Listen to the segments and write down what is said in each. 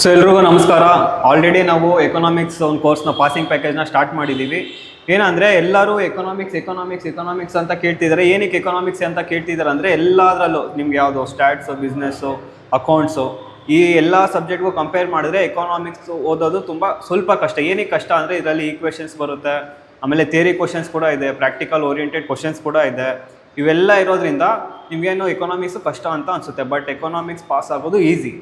So ಎಲ್ರಿಗೂ ನಮಸ್ಕಾರ. Already ನಾವು ಎಕನಾಮಿಕ್ಸ್ ಒಂದು ಕೋರ್ಸ್ನ ಪಾಸಿಂಗ್ ಪ್ಯಾಕೇಜ್ನ ಸ್ಟಾರ್ಟ್ ಮಾಡಿದ್ದೀವಿ. ಏನಂದರೆ ಎಲ್ಲರೂ ಎಕನಾಮಿಕ್ಸ್ ಅಂತ ಕೇಳ್ತಿದ್ದಾರೆ. ಏನಕ್ಕೆ ಎಕನಾಮಿಕ್ಸ್ ಅಂತ ಕೇಳ್ತಿದ್ದಾರೆ ಅಂದರೆ ಎಲ್ಲದರಲ್ಲೂ ನಿಮ್ಗೆ ಯಾವುದು ಸ್ಟ್ಯಾಟ್ಸು, ಬಿಸ್ನೆಸ್ಸು, ಅಕೌಂಟ್ಸು ಈ ಎಲ್ಲ ಸಬ್ಜೆಕ್ಟ್ಗೂ ಕಂಪೇರ್ ಮಾಡಿದ್ರೆ ಎಕನಾಮಿಕ್ಸ್ ಓದೋದು ತುಂಬ ಸ್ವಲ್ಪ ಕಷ್ಟ. ಏನಕ್ಕೆ ಕಷ್ಟ ಅಂದರೆ ಇದರಲ್ಲಿ ಈಕ್ವೇಷನ್ಸ್ ಬರುತ್ತೆ, ಆಮೇಲೆ ಥಿಯರಿ ಕ್ವಶನ್ಸ್ ಕೂಡ ಇದೆ, ಪ್ರಾಕ್ಟಿಕಲ್ ಓರಿಯೆಂಟೆಡ್ ಕ್ವಶನ್ಸ್ ಕೂಡ ಇದೆ. ಇವೆಲ್ಲ ಇರೋದ್ರಿಂದ ನಿಮಗೇನು ಎಕನಾಮಿಕ್ಸು ಕಷ್ಟ ಅಂತ ಅನಿಸುತ್ತೆ. ಬಟ್ ಎಕನಾಮಿಕ್ಸ್ ಪಾಸ್ ಆಗೋದು ಈಸಿ.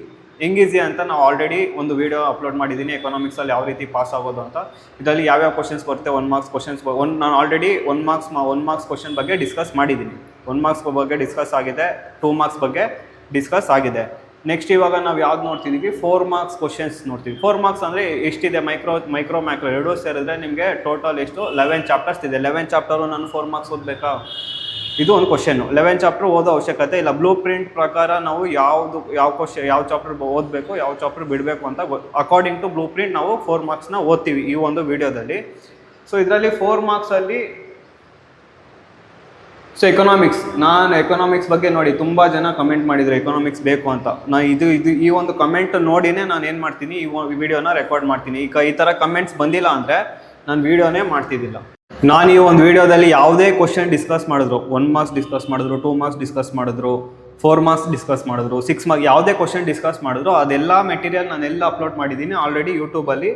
ಹೆಂಗೆ ಈಸಿ ಅಂತ ನಾವು ಆಲ್ರೆಡಿ ಒಂದು ವೀಡಿಯೋ ಅಪ್ಲೋಡ್ ಮಾಡಿದ್ದೀನಿ, ಎಕನಾಮಿಕ್ಸಲ್ಲಿ ಯಾವ ರೀತಿ ಪಾಸ್ ಆಗೋದು ಅಂತ. ಇದರಲ್ಲಿ ಯಾವ್ಯಾವ ಕ್ವಶನ್ಸ್ ಬರುತ್ತೆ, 1 ಮಾರ್ಕ್ಸ್ ಕ್ವಶನ್ಸ್ ನಾನು ಆಲ್ರೆಡಿ 1 ಮಾರ್ಕ್ಸ್ ಕ್ವಶನ್ ಬಗ್ಗೆ ಡಿಸ್ಕಸ್ ಮಾಡಿದ್ದೀನಿ. 1 ಮಾರ್ಕ್ಸ್ ಬಗ್ಗೆ ಡಿಸ್ಕಸ್ ಆಗಿದೆ, 2 ಮಾರ್ಕ್ಸ್ ಬಗ್ಗೆ ಡಿಸ್ಕಸ್ ಆಗಿದೆ. ನೆಕ್ಸ್ಟ್ ಇವಾಗ ನಾವು ಯಾವ್ದು ನೋಡ್ತಿದ್ದೀವಿ, 4 ಮಾರ್ಕ್ಸ್ ಕ್ವಶನ್ಸ್ ನೋಡ್ತೀವಿ. 4 ಮಾರ್ಕ್ಸ್ ಅಂದರೆ ಎಷ್ಟಿದೆ, ಮೈಕ್ರೋ ಎರಡೂ ಸೇರಿದ್ರೆ ನಿಮಗೆ ಟೋಟಲ್ ಎಷ್ಟು 11 ಚಾಪ್ಟರ್ಸ್ ಇದೆ. 11 ಚಾಪ್ಟರು ನಾನು 4 ಮಾರ್ಕ್ಸ್ ಓದಬೇಕಾ? ಇದು ಒಂದು ಕ್ವಶನ್ನು. 11 ಚಾಪ್ಟರ್ ಓದೋ ಅವಶ್ಯಕತೆ ಇಲ್ಲ. ಬ್ಲೂ ಪ್ರಿಂಟ್ ಪ್ರಕಾರ ನಾವು ಯಾವ ಚಾಪ್ಟರ್ ಓದಬೇಕು, ಯಾವ ಚಾಪ್ಟರ್ ಬಿಡಬೇಕು ಅಂತ ಅಕಾರ್ಡಿಂಗ್ ಟು ಬ್ಲೂ ಪ್ರಿಂಟ್ ನಾವು 4 ಮಾರ್ಕ್ಸ್ನ ಓದ್ತೀವಿ ಈ ಒಂದು ವಿಡಿಯೋದಲ್ಲಿ. ಸೊ ಇದರಲ್ಲಿ 4 ಮಾರ್ಕ್ಸಲ್ಲಿ ನಾನು ಎಕನಾಮಿಕ್ಸ್ ಬಗ್ಗೆ ನೋಡಿ ತುಂಬ ಜನ ಕಮೆಂಟ್ ಮಾಡಿದ್ರು ಎಕನಾಮಿಕ್ಸ್ ಬೇಕು ಅಂತ. ಈ ಒಂದು ಕಮೆಂಟ್ ನೋಡಿನೇ ನಾನು ಏನು ಮಾಡ್ತೀನಿ, ಈ ವಿಡಿಯೋನ ರೆಕಾರ್ಡ್ ಮಾಡ್ತೀನಿ. ಈಗ ಈ ಥರ ಕಮೆಂಟ್ಸ್ ಬಂದಿಲ್ಲ ಅಂದರೆ ನಾನು ವಿಡಿಯೋನೇ ಮಾಡ್ತಿದ್ದಿಲ್ಲ. ನಾನು ಈ ಒಂದು ವಿಡಿಯೋದಲ್ಲಿ ಯಾವುದೇ ಕ್ವಶನ್ ಡಿಸ್ಕಸ್ ಮಾಡಿದ್ರು, 1 ಮಾರ್ಕ್ಸ್ ಡಿಸ್ಕಸ್ ಮಾಡಿದ್ರು, 2 ಮಾರ್ಕ್ಸ್ ಡಿಸ್ಕಸ್ ಮಾಡಿದ್ರು, 4 ಮಾರ್ಕ್ಸ್ ಡಿಸ್ಕಸ್ ಮಾಡಿದ್ರು, 6 ಮಾರ್ಕ್ಸ್ ಯಾವುದೇ ಕ್ವಶನ್ ಡಿಸ್ಕಸ್ ಮಾಡಿದ್ರು ಅದೆಲ್ಲ ಮೆಟೀರಿಯಲ್ ನಾನೆಲ್ಲ ಅಪ್ಲೋಡ್ ಮಾಡಿದ್ದೀನಿ ಆಲ್ರೆಡಿ ಯೂಟ್ಯೂಬಲ್ಲಿ.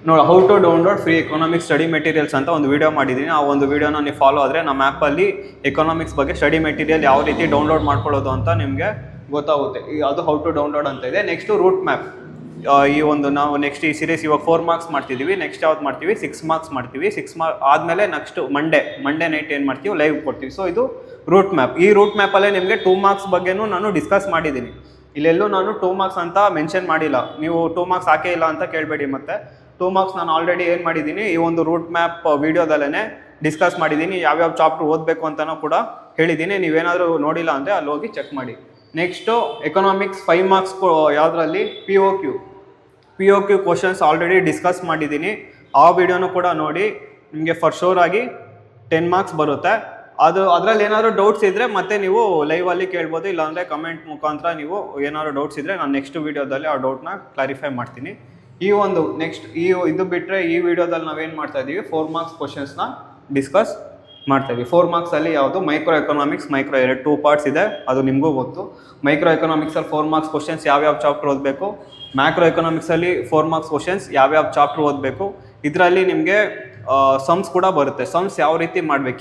ನೋಡಿ, how to download free economics study materials ಅಂತ ಒಂದು ವಿಡಿಯೋ ಮಾಡಿದ್ದೀನಿ. ಆ ಒಂದು ವಿಡಿಯೋನ ನೀವು ಫಾಲೋ ಆದರೆ ನಮ್ಮ ಆ್ಯಪಲ್ಲಿ ಎಕನಾಮಿಕ್ಸ್ ಬಗ್ಗೆ ಸ್ಟಡಿ ಮೆಟೀರಿಯಲ್ ಯಾವ ರೀತಿ ಡೌನ್ಲೋಡ್ ಮಾಡ್ಕೊಳ್ಳೋದು ಅಂತ ನಿಮಗೆ ಗೊತ್ತಾಗುತ್ತೆ. ಅದು ಹೌ ಟು ಡೌನ್ಲೋಡ್ ಅಂತ ಇದೆ. Next route map. ಈ ಒಂದು ನಾವು ನೆಕ್ಸ್ಟ್ ಈ ಸೀರೀಸ್ ಇವಾಗ 4 ಮಾರ್ಕ್ಸ್ ಮಾಡ್ತಿದ್ದೀವಿ. ನೆಕ್ಸ್ಟ್ ಯಾವ್ದು ಮಾಡ್ತೀವಿ, 6 ಮಾರ್ಕ್ಸ್ ಮಾಡ್ತೀವಿ. 6 ಮಾರ್ಕ್ಸ್ ಆದಮೇಲೆ ನೆಕ್ಸ್ಟ್ ಮಂಡೇ ನೈಟ್ ಏನು ಮಾಡ್ತೀವಿ, ಲೈವ್ ಕೊಡ್ತೀವಿ. ಸೊ ಇದು ರೂಟ್ ಮ್ಯಾಪ್. ಈ ರೂಟ್ ಮ್ಯಾಪಲ್ಲೇ ನಿಮಗೆ 2 ಮಾರ್ಕ್ಸ್ ಬಗ್ಗೆನೂ ನಾನು ಡಿಸ್ಕಸ್ ಮಾಡಿದ್ದೀನಿ. ಇಲ್ಲೆಲ್ಲೂ ನಾನು 2 ಮಾರ್ಕ್ಸ್ ಅಂತ ಮೆನ್ಷನ್ ಮಾಡಿಲ್ಲ. ನೀವು 2 ಮಾರ್ಕ್ಸ್ ಹಾಕೇ ಇಲ್ಲ ಅಂತ ಕೇಳಬೇಡಿ. ಮತ್ತು 2 ಮಾರ್ಕ್ಸ್ ನಾನು ಆಲ್ರೆಡಿ ಏನು ಮಾಡಿದ್ದೀನಿ, ಈ ಒಂದು ರೂಟ್ ಮ್ಯಾಪ್ ವಿಡಿಯೋದಲ್ಲೇ ಡಿಸ್ಕಸ್ ಮಾಡಿದ್ದೀನಿ. ಯಾವ್ಯಾವ ಚಾಪ್ಟರ್ ಓದಬೇಕು ಅಂತಲೂ ಕೂಡ ಹೇಳಿದ್ದೀನಿ. ನೀವೇನಾದರೂ ನೋಡಿಲ್ಲ ಅಂದರೆ ಅಲ್ಲಿ ಹೋಗಿ ಚೆಕ್ ಮಾಡಿ. ನೆಕ್ಸ್ಟು ಎಕನಾಮಿಕ್ಸ್ 5 ಮಾರ್ಕ್ಸ್ ಯಾವುದರಲ್ಲಿ P O Q questions already discuss ಮಾಡಿದ್ದೀನಿ. ಆ ವಿಡಿಯೋನು ಕೂಡ ನೋಡಿ. ನಿಮಗೆ ಫಾರ್ ಶೋರ್ ಆಗಿ 10 ಮಾರ್ಕ್ಸ್ ಬರುತ್ತೆ. ಅದರಲ್ಲಿ ಏನಾದರೂ ಡೌಟ್ಸ್ ಇದ್ದರೆ ಮತ್ತೆ ನೀವು ಲೈವಲ್ಲಿ ಕೇಳ್ಬೋದು, ಇಲ್ಲಾಂದರೆ ಕಮೆಂಟ್ ಮುಖಾಂತರ ನೀವು ಏನಾದರೂ ಡೌಟ್ಸ್ ಇದ್ದರೆ ನಾನು ನೆಕ್ಸ್ಟ್ ವಿಡಿಯೋದಲ್ಲಿ ಆ ಡೌಟ್ನ ಕ್ಲಾರಿಫೈ ಮಾಡ್ತೀನಿ. ಈ ಒಂದು ನೆಕ್ಸ್ಟ್ ಇದು ಬಿಟ್ಟರೆ ಈ ವಿಡಿಯೋದಲ್ಲಿ ನಾವೇನು ಮಾಡ್ತಾ ಇದ್ದೀವಿ, 4 ಮಾರ್ಕ್ಸ್ ಕ್ವಶನ್ಸ್ನ ಡಿಸ್ಕಸ್ ಮಾಡ್ತಾಯಿದ್ವಿ. 4 ಮಾರ್ಕ್ಸಲ್ಲಿ ಯಾವುದು ಮೈಕ್ರೋ ಎಕನಾಮಿಕ್ಸ್, 2 ಪಾರ್ಟ್ಸ್ ಇದೆ, ಅದು ನಿಮಗೂ ಗೊತ್ತು. ಮೈಕ್ರೋ ಎಕನಾಮಿಕ್ಸಲ್ಲಿ 4 ಮಾರ್ಕ್ಸ್ ಕ್ವಶನ್ಸ್ ಯಾವ್ಯಾವ ಚಾಪ್ಟರ್ ಓದಬೇಕು, ಮ್ಯಾಕ್ರೋ ಎಕನಾಮಿಕ್ಸಲ್ಲಿ 4 ಮಾರ್ಕ್ಸ್ ಕ್ವಶನ್ಸ್ ಯಾವ್ಯಾವ ಚಾಪ್ಟರ್ ಓದಬೇಕು. ಇದರಲ್ಲಿ ನಿಮಗೆ ಸಮ್ಸ್ ಕೂಡ ಬರುತ್ತೆ. ಸಮ್ಸ್ ಯಾವ ರೀತಿ ಮಾಡಬೇಕು,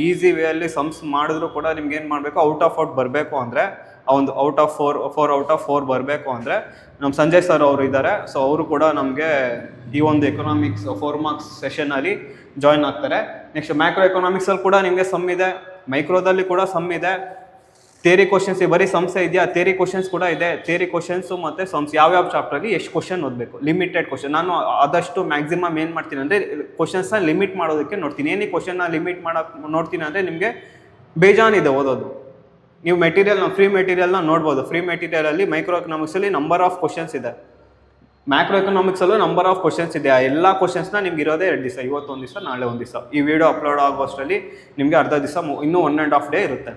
ಈಸಿ ವೇಯಲ್ಲಿ ಸಮ್ಸ್ ಮಾಡಿದ್ರು ಕೂಡ ನಿಮ್ಗೆ ಏನು ಮಾಡಬೇಕು, ಔಟ್ ಆಫ್ ಬರಬೇಕು ಅಂದರೆ ಒಂದು ಔಟ್ ಆಫ್ 4 ಬರಬೇಕು ಅಂದರೆ ನಮ್ಮ ಸಂಜಯ್ ಸರ್ ಅವರು ಇದ್ದಾರೆ. ಸೊ ಅವರು ಕೂಡ ನಮಗೆ ಈ ಒಂದು ಎಕನಾಮಿಕ್ಸ್ 4 ಮಾರ್ಕ್ಸ್ ಸೆಷನಲ್ಲಿ ಜಾಯ್ನ್ ಆಗ್ತಾರೆ. ನೆಕ್ಸ್ಟ್ ಮ್ಯಾಕ್ರೋ ಎಕನಾಮಿಕ್ಸಲ್ಲಿ ಕೂಡ ನಿಮಗೆ ಸಮ್ ಇದೆ, ಮೈಕ್ರೋದಲ್ಲಿ ಕೂಡ ಸಮ್ ಇದೆ. ಥಿಯರಿ ಕ್ವಶನ್ಸ್ ಬರೀ ಸಮ್ಸೇ ಇದೆಯಾ, ಥಿಯರಿ ಕ್ವಶನ್ಸ್ ಕೂಡ ಇದೆ. ಥಿಯರಿ ಕ್ವಶನ್ಸು ಮತ್ತು ಸಮ್ಸ್ ಯಾವ್ಯಾವ ಚಾಪ್ಟ್ರಲ್ಲಿ ಎಷ್ಟು ಕ್ವಶನ್ ಓದಬೇಕು, ಲಿಮಿಟೆಡ್ ಕ್ವಶನ್. ನಾನು ಆದಷ್ಟು ಮ್ಯಾಕ್ಸಿಮಮ್ ಏನು ಮಾಡ್ತೀನಿ ಅಂದರೆ ಕ್ವಶನ್ಸ್ನ ಲಿಮಿಟ್ ಮಾಡೋದಕ್ಕೆ ನೋಡ್ತೀನಿ. ಏನಕ್ಕೆ ಕ್ವಶನ್ನ ಲಿಮಿಟ್ ಮಾಡೋಕ್ಕೆ ನೋಡ್ತೀನಿ ಅಂದರೆ ನಿಮಗೆ ಬೇಜಾನಿದೆ ಓದೋದು. ನೀವು ಫ್ರೀ ಮೆಟೀರಿಯಲ್ನ ನೋಡ್ಬೋದು. ಫ್ರೀ ಮೆಟೀರಿಯಲಲ್ಲಿ ಮೈಕ್ರೋ ಎಕನಾಮಿಕ್ಸಲ್ಲಿ ನಂಬರ್ ಆಫ್ ಕ್ವಶನ್ಸ್ ಇದೆ, ಮ್ಯಾಕ್ರೋ ಎಕನಾಮಿಕ್ಸಲ್ಲೂ ನಂಬರ್ ಆಫ್ ಕ್ವಶನ್ಸ್ ಇದೆ. ಆ ಎಲ್ಲ ಕ್ವಶನ್ಸ್ನ ನಿಮ್ಗೆ ಇರೋದೇ 2 ದಿವಸ, ಇವತ್ತೊಂದು ದಿವಸ, ನಾಳೆ ಒಂದು ದಿವಸ. ಈ ವಿಡಿಯೋ ಅಪ್ಲೋಡ್ ಆಗೋಷ್ಟರಲ್ಲಿ ನಿಮಗೆ ಅರ್ಧ ದಿವಸ, ಇನ್ನೂ 1.5 ಡೇ ಇರುತ್ತೆ.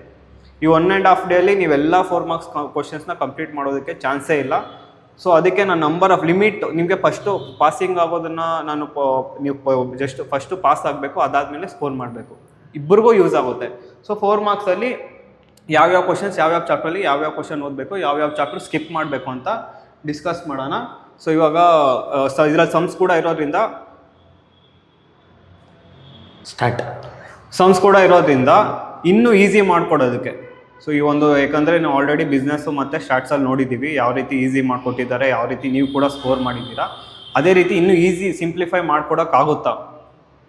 ಈ 1.5 ಡೇಲಿ ನೀವೆಲ್ಲ 4 ಮಾರ್ಕ್ಸ್ ಕ್ವಶನ್ಸ್ನ ಕಂಪ್ಲೀಟ್ ಮಾಡೋದಕ್ಕೆ ಚಾನ್ಸೇ ಇಲ್ಲ. ಸೊ ಅದಕ್ಕೆ ನಾನು ನಂಬರ್ ಆಫ್ ಲಿಮಿಟ್ ನಿಮಗೆ ಫಸ್ಟು ಪಾಸಿಂಗ್ ಆಗೋದನ್ನು ನೀವು ಜಸ್ಟ್ ಫಸ್ಟು ಪಾಸ್ ಆಗಬೇಕು, ಅದಾದಮೇಲೆ ಸ್ಕೋರ್ ಮಾಡಬೇಕು. ಇಬ್ಬರಿಗೂ ಯೂಸ್ ಆಗುತ್ತೆ. ಸೊ 4 ಮಾರ್ಕ್ಸಲ್ಲಿ ಯಾವ್ಯಾವ ಕ್ವಶನ್ಸ್ ಯಾವ್ಯಾವ ಚಾಪ್ಟ್ರಲ್ಲಿ ಯಾವ್ಯಾವ ಕ್ವಶನ್ ಓದಬೇಕು, ಯಾವ್ಯಾವ ಚಾಪ್ಟರ್ ಸ್ಕಿಪ್ ಮಾಡಬೇಕು ಅಂತ ಡಿಸ್ಕಸ್ ಮಾಡೋಣ. ಸೊ ಇವಾಗ ಇದರಲ್ಲಿ ಸಮ್ಸ್ ಕೂಡ ಇರೋದ್ರಿಂದ ಇನ್ನೂ ಈಸಿ ಮಾಡಿಕೊಡೋದಕ್ಕೆ. ಸೊ ಈ ಒಂದು ಯಾಕಂದರೆ ನಾವು ಆಲ್ರೆಡಿ ಬಿಸ್ನೆಸ್ಸು ಮತ್ತು ಸ್ಟಾರ್ಟ್ಸಲ್ಲಿ ನೋಡಿದ್ದೀವಿ ಯಾವ ರೀತಿ ಈಸಿ ಮಾಡಿಕೊಟ್ಟಿದ್ದಾರೆ, ಯಾವ ರೀತಿ ನೀವು ಕೂಡ ಸ್ಕೋರ್ ಮಾಡಿದ್ದೀರಾ. ಅದೇ ರೀತಿ ಇನ್ನೂ ಈಸಿ ಸಿಂಪ್ಲಿಫೈ ಮಾಡ್ಕೊಡೋಕ್ಕಾಗುತ್ತಾ,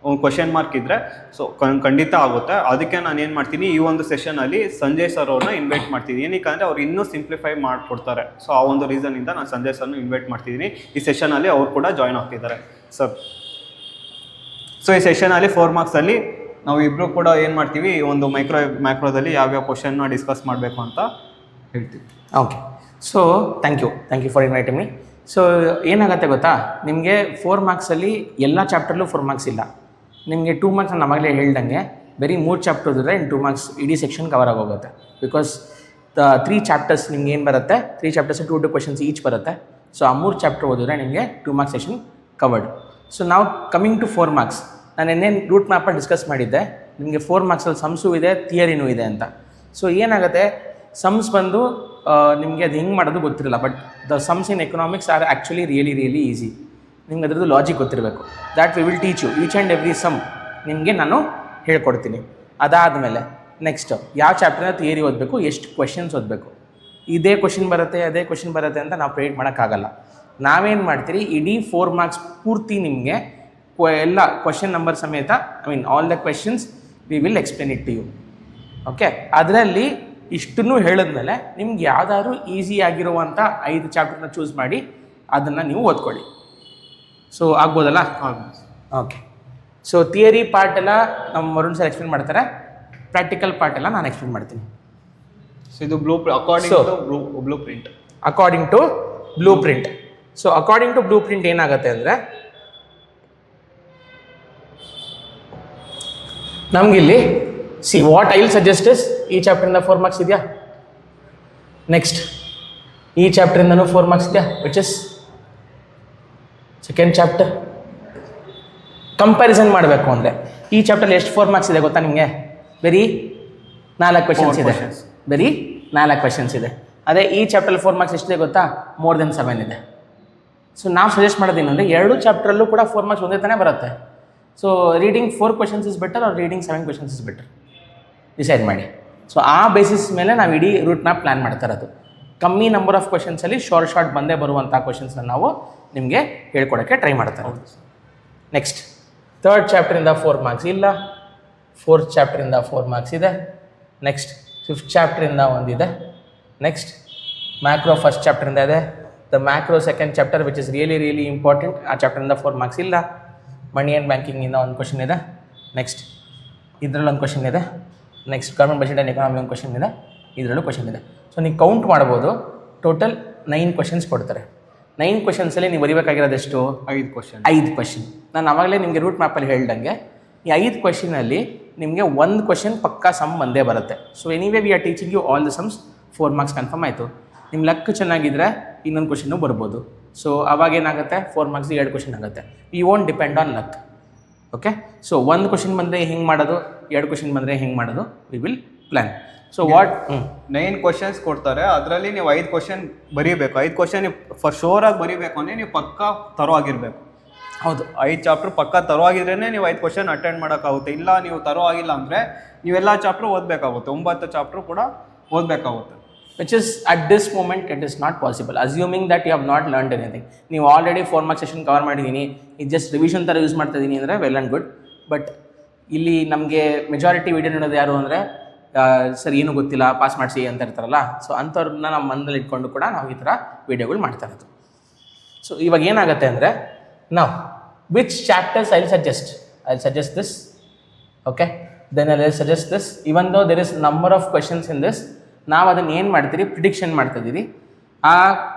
ಒಂದು ಕ್ವಶನ್ ಮಾರ್ಕ್ ಇದ್ದರೆ. ಸೊ ಖಂಡಿತ ಆಗುತ್ತೆ. ಅದಕ್ಕೆ ನಾನು ಏನು ಮಾಡ್ತೀನಿ, ಈ ಒಂದು ಸೆಷನಲ್ಲಿ ಸಂಜಯ್ ಸರ್ ಅವ್ರನ್ನ ಇನ್ವೈಟ್ ಮಾಡ್ತಿದ್ದೀನಿ. ಏನಕ್ಕೆ ಅಂದರೆ ಅವ್ರು ಇನ್ನೂ ಸಿಂಪ್ಲಿಫೈ ಮಾಡಿಕೊಡ್ತಾರೆ. ಸೊ ಆ ಒಂದು ರೀಸನಿಂದ ನಾನು ಸಂಜಯ್ ಸರ್ನ ಇನ್ವೈಟ್ ಮಾಡ್ತಿದ್ದೀನಿ. ಈ ಸೆಷನಲ್ಲಿ ಅವ್ರು ಕೂಡ ಜಾಯ್ನ್ ಆಗ್ತಿದ್ದಾರೆ ಸರ್. ಸೊ ಈ ಸೆಷನಲ್ಲಿ 4 ಮಾರ್ಕ್ಸಲ್ಲಿ ನಾವು ಇಬ್ಬರು ಕೂಡ ಏನು ಮಾಡ್ತೀವಿ, ಈ ಒಂದು ಮ್ಯಾಕ್ರೋದಲ್ಲಿ ಯಾವ್ಯಾವ ಕ್ವಶನ್ನ ಡಿಸ್ಕಸ್ ಮಾಡಬೇಕು ಅಂತ ಹೇಳ್ತೀವಿ. Okay. So thank you for inviting me. So ಏನಾಗುತ್ತೆ ಗೊತ್ತಾ, ನಿಮಗೆ 4 ಮಾರ್ಕ್ಸಲ್ಲಿ ಎಲ್ಲ ಚಾಪ್ಟರ್ಲೂ 4 ಮಾರ್ಕ್ಸ್ ಇಲ್ಲ. ನಿಮಗೆ 2 ಮಾರ್ಕ್ಸ್ ನಾನು ನಮಗಲೇ ಹೇಳ್ದಂಗೆ ಬರೀ 3 ಚಾಪ್ಟರ್ ಇದ್ದರೆ 2 ಮಾರ್ಕ್ಸ್ ಇಡೀ ಸೆಕ್ಷನ್ ಕವರ್ ಆಗೋಗುತ್ತೆ. ಬಿಕಾಸ್ 3 ಚಾಪ್ಟರ್ಸ್ ನಿಮ್ಗೆ ಏನು ಬರುತ್ತೆ, 3 ಚಾಪ್ಟರ್ಸ್ 2 ಕ್ವಶನ್ಸ್ ಈಚ್ ಬರುತ್ತೆ. ಸೊ ಆ 3 ಚಾಪ್ಟರ್ ಓದಿದ್ರೆ ನಿಮಗೆ 2 ಮಾರ್ಕ್ಸ್ ಸೆಷನ್ ಕವರ್ಡ್. ಸೊ ನಾವು ಕಮಿಂಗ್ ಟು 4 ಮಾರ್ಕ್ಸ್, ನಾನು ಇನ್ನೇನು ರೂಟ್ ಮ್ಯಾಪಲ್ಲಿ ಡಿಸ್ಕಸ್ ಮಾಡಿದ್ದೆ, ನಿಮಗೆ 4 ಮಾರ್ಕ್ಸಲ್ಲಿ ಸಮ್ಸು ಇದೆ, ಥಿಯರಿನೂ ಇದೆ ಅಂತ. ಸೊ ಏನಾಗುತ್ತೆ, ಸಮ್ಸ್ ಬಂದು ನಿಮಗೆ ಅದು ಹೆಂಗೆ ಮಾಡೋದು ಗೊತ್ತಿರಲ್ಲ, but the sums in economics are actually really easy. ನಿಮ್ಗೆ ಅದರದ್ದು ಲಾಜಿಕ್ ಗೊತ್ತಿರಬೇಕು. That we will teach you each and every sum ನಿಮಗೆ ನಾನು ಹೇಳ್ಕೊಡ್ತೀನಿ. ಅದಾದಮೇಲೆ ನೆಕ್ಸ್ಟ್ ಯಾವ ಚಾಪ್ಟರ್ನ ಥಿಯರಿ ಓದಬೇಕು, ಎಷ್ಟು ಕ್ವೆಶನ್ಸ್ ಓದಬೇಕು, ಇದೇ ಕ್ವೆಶನ್ ಬರುತ್ತೆ ಅದೇ ಕ್ವೆಶನ್ ಬರುತ್ತೆ ಅಂತ ನಾವು ಪ್ರೇಟ್ ಮಾಡೋಕ್ಕಾಗಲ್ಲ. ನಾವೇನು ಮಾಡ್ತೀರಿ, ಇಡೀ 4 ಮಾರ್ಕ್ಸ್ ಪೂರ್ತಿ ನಿಮಗೆ ಎಲ್ಲ ಕ್ವೆಶನ್ ನಂಬರ್ ಸಮೇತ, I mean all the questions we will explain it to you. Okay, ಅದರಲ್ಲಿ ಇಷ್ಟನ್ನು ಹೇಳಿದ್ಮೇಲೆ ನಿಮ್ಗೆ ಯಾವ್ದಾದ್ರು ಈಸಿ ಆಗಿರುವಂಥ 5 ಚಾಪ್ಟರ್ನ ಚೂಸ್ ಮಾಡಿ ಅದನ್ನು ನೀವು ಓದ್ಕೊಳ್ಳಿ. ಸೊ ಆಗ್ಬೋದಲ್ಲ? ಓಕೆ. ಸೊ ಥಿಯರಿ ಪಾರ್ಟ್ ಎಲ್ಲ ನಮ್ಮ ವರುಣ್ ಸರ್ ಎಕ್ಸ್ಪ್ಲೇನ್ ಮಾಡ್ತಾರೆ, ಪ್ರಾಕ್ಟಿಕಲ್ ಪಾರ್ಟ್ ಎಲ್ಲ ನಾನು ಎಕ್ಸ್ಪ್ಲೇನ್ ಮಾಡ್ತೀನಿ. ಸೊ ಇದು according to blueprint. So according to blueprint ಏನಾಗುತ್ತೆ ಅಂದರೆ, ನಮಗಿಲ್ಲಿ what I will suggest is, ಈ ಚಾಪ್ಟರಿಂದ 4 ಮಾರ್ಕ್ಸ್ ಇದೆಯಾ, ನೆಕ್ಸ್ಟ್ ಈ ಚಾಪ್ಟರಿಂದನೂ 4 ಮಾರ್ಕ್ಸ್ ಇದೆಯಾ, which is second chapter. Comparison ಮಾಡಬೇಕು ಅಂದರೆ ಈ ಚಾಪ್ಟರ್ಲಿ ಎಷ್ಟು 4 ಮಾರ್ಕ್ಸ್ ಇದೆ ಗೊತ್ತಾ ನಿಮಗೆ? ಬರೀ 4 ಕ್ವೆಶನ್ಸ್ ಇದೆ, ಬರೀ 4 ಕ್ವೆಶನ್ಸ್ ಇದೆ. ಅದೇ ಈ ಚಾಪ್ಟರ್ಲಿ 4 ಮಾರ್ಕ್ಸ್ ಎಷ್ಟಿದೆ ಗೊತ್ತಾ? ಮೋರ್ ದೆನ್ 7 ಇದೆ. ಸೊ ನಾವು ಸಜೆಸ್ಟ್ ಮಾಡೋದೇನಂದರೆ 2 ಚಾಪ್ಟ್ರಲ್ಲೂ ಕೂಡ 4 ಮಾರ್ಕ್ಸ್ ಒಂದೇ ತಾನೇ ಬರುತ್ತೆ. So reading 4 questions is better or reading 7 questions is better, decide ಮಾಡಿ. ಸೊ ಆ ಬೇಸಿಸ್ ಮೇಲೆ ನಾವು ಇಡೀ ರೂಟ್ ಮ್ಯಾಪ್ ಪ್ಲ್ಯಾನ್ ಮಾಡ್ತಾ ಇರೋದು. ಕಮ್ಮಿ ನಂಬರ್ ಆಫ್ ಕ್ವೆಶನ್ಸಲ್ಲಿ ಶಾರ್ಟ್ ಬಂದೇ ಬರುವಂಥ ಕ್ವೆಶನ್ಸ್ನ ನಾವು ನಿಮಗೆ ಹೇಳ್ಕೊಡೋಕ್ಕೆ ಟ್ರೈ ಮಾಡ್ತಾ ಇರೋದು. ನೆಕ್ಸ್ಟ್ 3rd ಚಾಪ್ಟರಿಂದ 4 ಮಾರ್ಕ್ಸ್ ಇಲ್ಲ, 4th ಚಾಪ್ಟರಿಂದ 4 ಮಾರ್ಕ್ಸ್ ಇದೆ. ನೆಕ್ಸ್ಟ್ 5th ಚಾಪ್ಟರಿಂದ ಒಂದಿದೆ. ನೆಕ್ಸ್ಟ್ ಮ್ಯಾಕ್ರೋ ಫಸ್ಟ್ ಚಾಪ್ಟರಿಂದ ಇದೆ. The macro second chapter which is really important, ಆ ಚಾಪ್ಟರಿಂದ 4 ಮಾರ್ಕ್ಸ್ ಇಲ್ಲ. ಮನಿ ಆ್ಯಂಡ್ ಬ್ಯಾಂಕಿಂಗಿಂದ ಒಂದು ಕ್ವಶನ್ ಇದೆ. ನೆಕ್ಸ್ಟ್ ಇದರಲ್ಲಿ ಒಂದು ಕ್ವಶನ್ ಇದೆ. Next government budget and economy ಒಂದು ಕ್ವಶನ್ ಇದೆ, ಇದರಲ್ಲೂ ಕ್ವಶನ್ ಇದೆ. ಸೊ ನೀವು ಕೌಂಟ್ ಮಾಡ್ಬೋದು, ಟೋಟಲ್ 9 ಕ್ವಶನ್ಸ್ ಕೊಡ್ತಾರೆ. 9 ಕ್ವಶನ್ಸಲ್ಲಿ ನೀವು ಬರೀಬೇಕಾಗಿರೋದೆಷ್ಟು? 5 ಕ್ವಶನ್. ನಾನು ಆವಾಗಲೇ ನಿಮಗೆ ರೂಟ್ ಮ್ಯಾಪಲ್ಲಿ ಹೇಳ್ದಂಗೆ ಈ 5 ಕ್ವಶನಲ್ಲಿ ನಿಮಗೆ 1 ಕ್ವಶನ್ ಪಕ್ಕಾ ಸಮ್ ಬಂದೇ ಬರುತ್ತೆ. So anyway we are teaching you all the sums. 4 marks confirm ಆಯಿತು. ನಿಮ್ಮ ಲಕ್ ಚೆನ್ನಾಗಿದ್ದರೆ ಇನ್ನೊಂದು ಕ್ವಶನ್ನು ಬರ್ಬೋದು. ಸೊ ಅವಾಗೇನಾಗುತ್ತೆ, 4 ಮಾರ್ಕ್ಸ್ 2 ಕ್ವಶನ್ ಆಗುತ್ತೆ. We won't depend on luck. Okay, so 1 question ಬಂದರೆ ಹಿಂಗೆ ಮಾಡೋದು, 2 ಕ್ವಶನ್ ಬಂದರೆ ಹಿಂಗೆ ಮಾಡೋದು, we will plan. So what 9 questions ಕೊಡ್ತಾರೆ, ಅದರಲ್ಲಿ ನೀವು 5 ಕ್ವಶನ್ ಬರೀಬೇಕು. 5 ಕ್ವಶನ್ ನೀವು ಫಾರ್ ಶೋರ್ ಆಗಿ ಬರೀಬೇಕು ಅಂದರೆ ನೀವು ಪಕ್ಕಾ ತರೋ ಆಗಿರಬೇಕು. ಹೌದು, 5 ಚಾಪ್ಟರ್ ಪಕ್ಕ ತರೋ ಆಗಿದ್ರೇ ನೀವು 5 ಕ್ವಶನ್ ಅಟೆಂಡ್ ಮಾಡೋಕ್ಕಾಗುತ್ತೆ. ಇಲ್ಲ ನೀವು ತರೋ ಆಗಿಲ್ಲ ಅಂದರೆ ನೀವೆಲ್ಲ ಚಾಪ್ಟರ್ ಓದಬೇಕಾಗುತ್ತೆ, 9 ಚಾಪ್ಟರ್ ಕೂಡ ಓದಬೇಕಾಗುತ್ತೆ. Which is at this moment it is not possible, assuming that you have not learned anything. ನೀವು ಆಲ್ರೆಡಿ 4 ಮಾರ್ಕ್ಸ್ ಸೆಷನ್ ಕವರ್ ಮಾಡಿದ್ದೀನಿ, ಇದು ಜಸ್ಟ್ ರಿವಿಷನ್ ಥರ ಯೂಸ್ ಮಾಡ್ತಾ ಇದ್ದೀನಿ ಅಂದರೆ ವೆಲ್ ಆ್ಯಂಡ್ ಗುಡ್. ಬಟ್ ಇಲ್ಲಿ ನಮಗೆ ಮೆಜಾರಿಟಿ ವೀಡಿಯೋ ನೋಡೋದು ಯಾರು ಅಂದರೆ, ಸರ್ ಏನೂ ಗೊತ್ತಿಲ್ಲ ಪಾಸ್ ಮಾಡಿಸಿ ಅಂತ ಇರ್ತಾರಲ್ಲ. ಸೊ ಅಂಥವ್ರನ್ನ ನಮ್ಮ ಮನದಲ್ಲಿ ಇಟ್ಕೊಂಡು ಕೂಡ ನಾವು ಈ ಥರ ವೀಡಿಯೋಗಳು ಮಾಡ್ತಾ ಇರೋದು. ಸೊ ಇವಾಗ ಏನಾಗುತ್ತೆ ಅಂದರೆ, ನಾವು which chapters I will suggest this. Okay, then I will suggest this even though there is number of questions in this. ನಾವು ಅದನ್ನು ಏನು ಮಾಡ್ತೀರಿ, ಪ್ರಿಡಿಕ್ಷನ್ ಮಾಡ್ತಿದ್ದೀವಿ. ಆ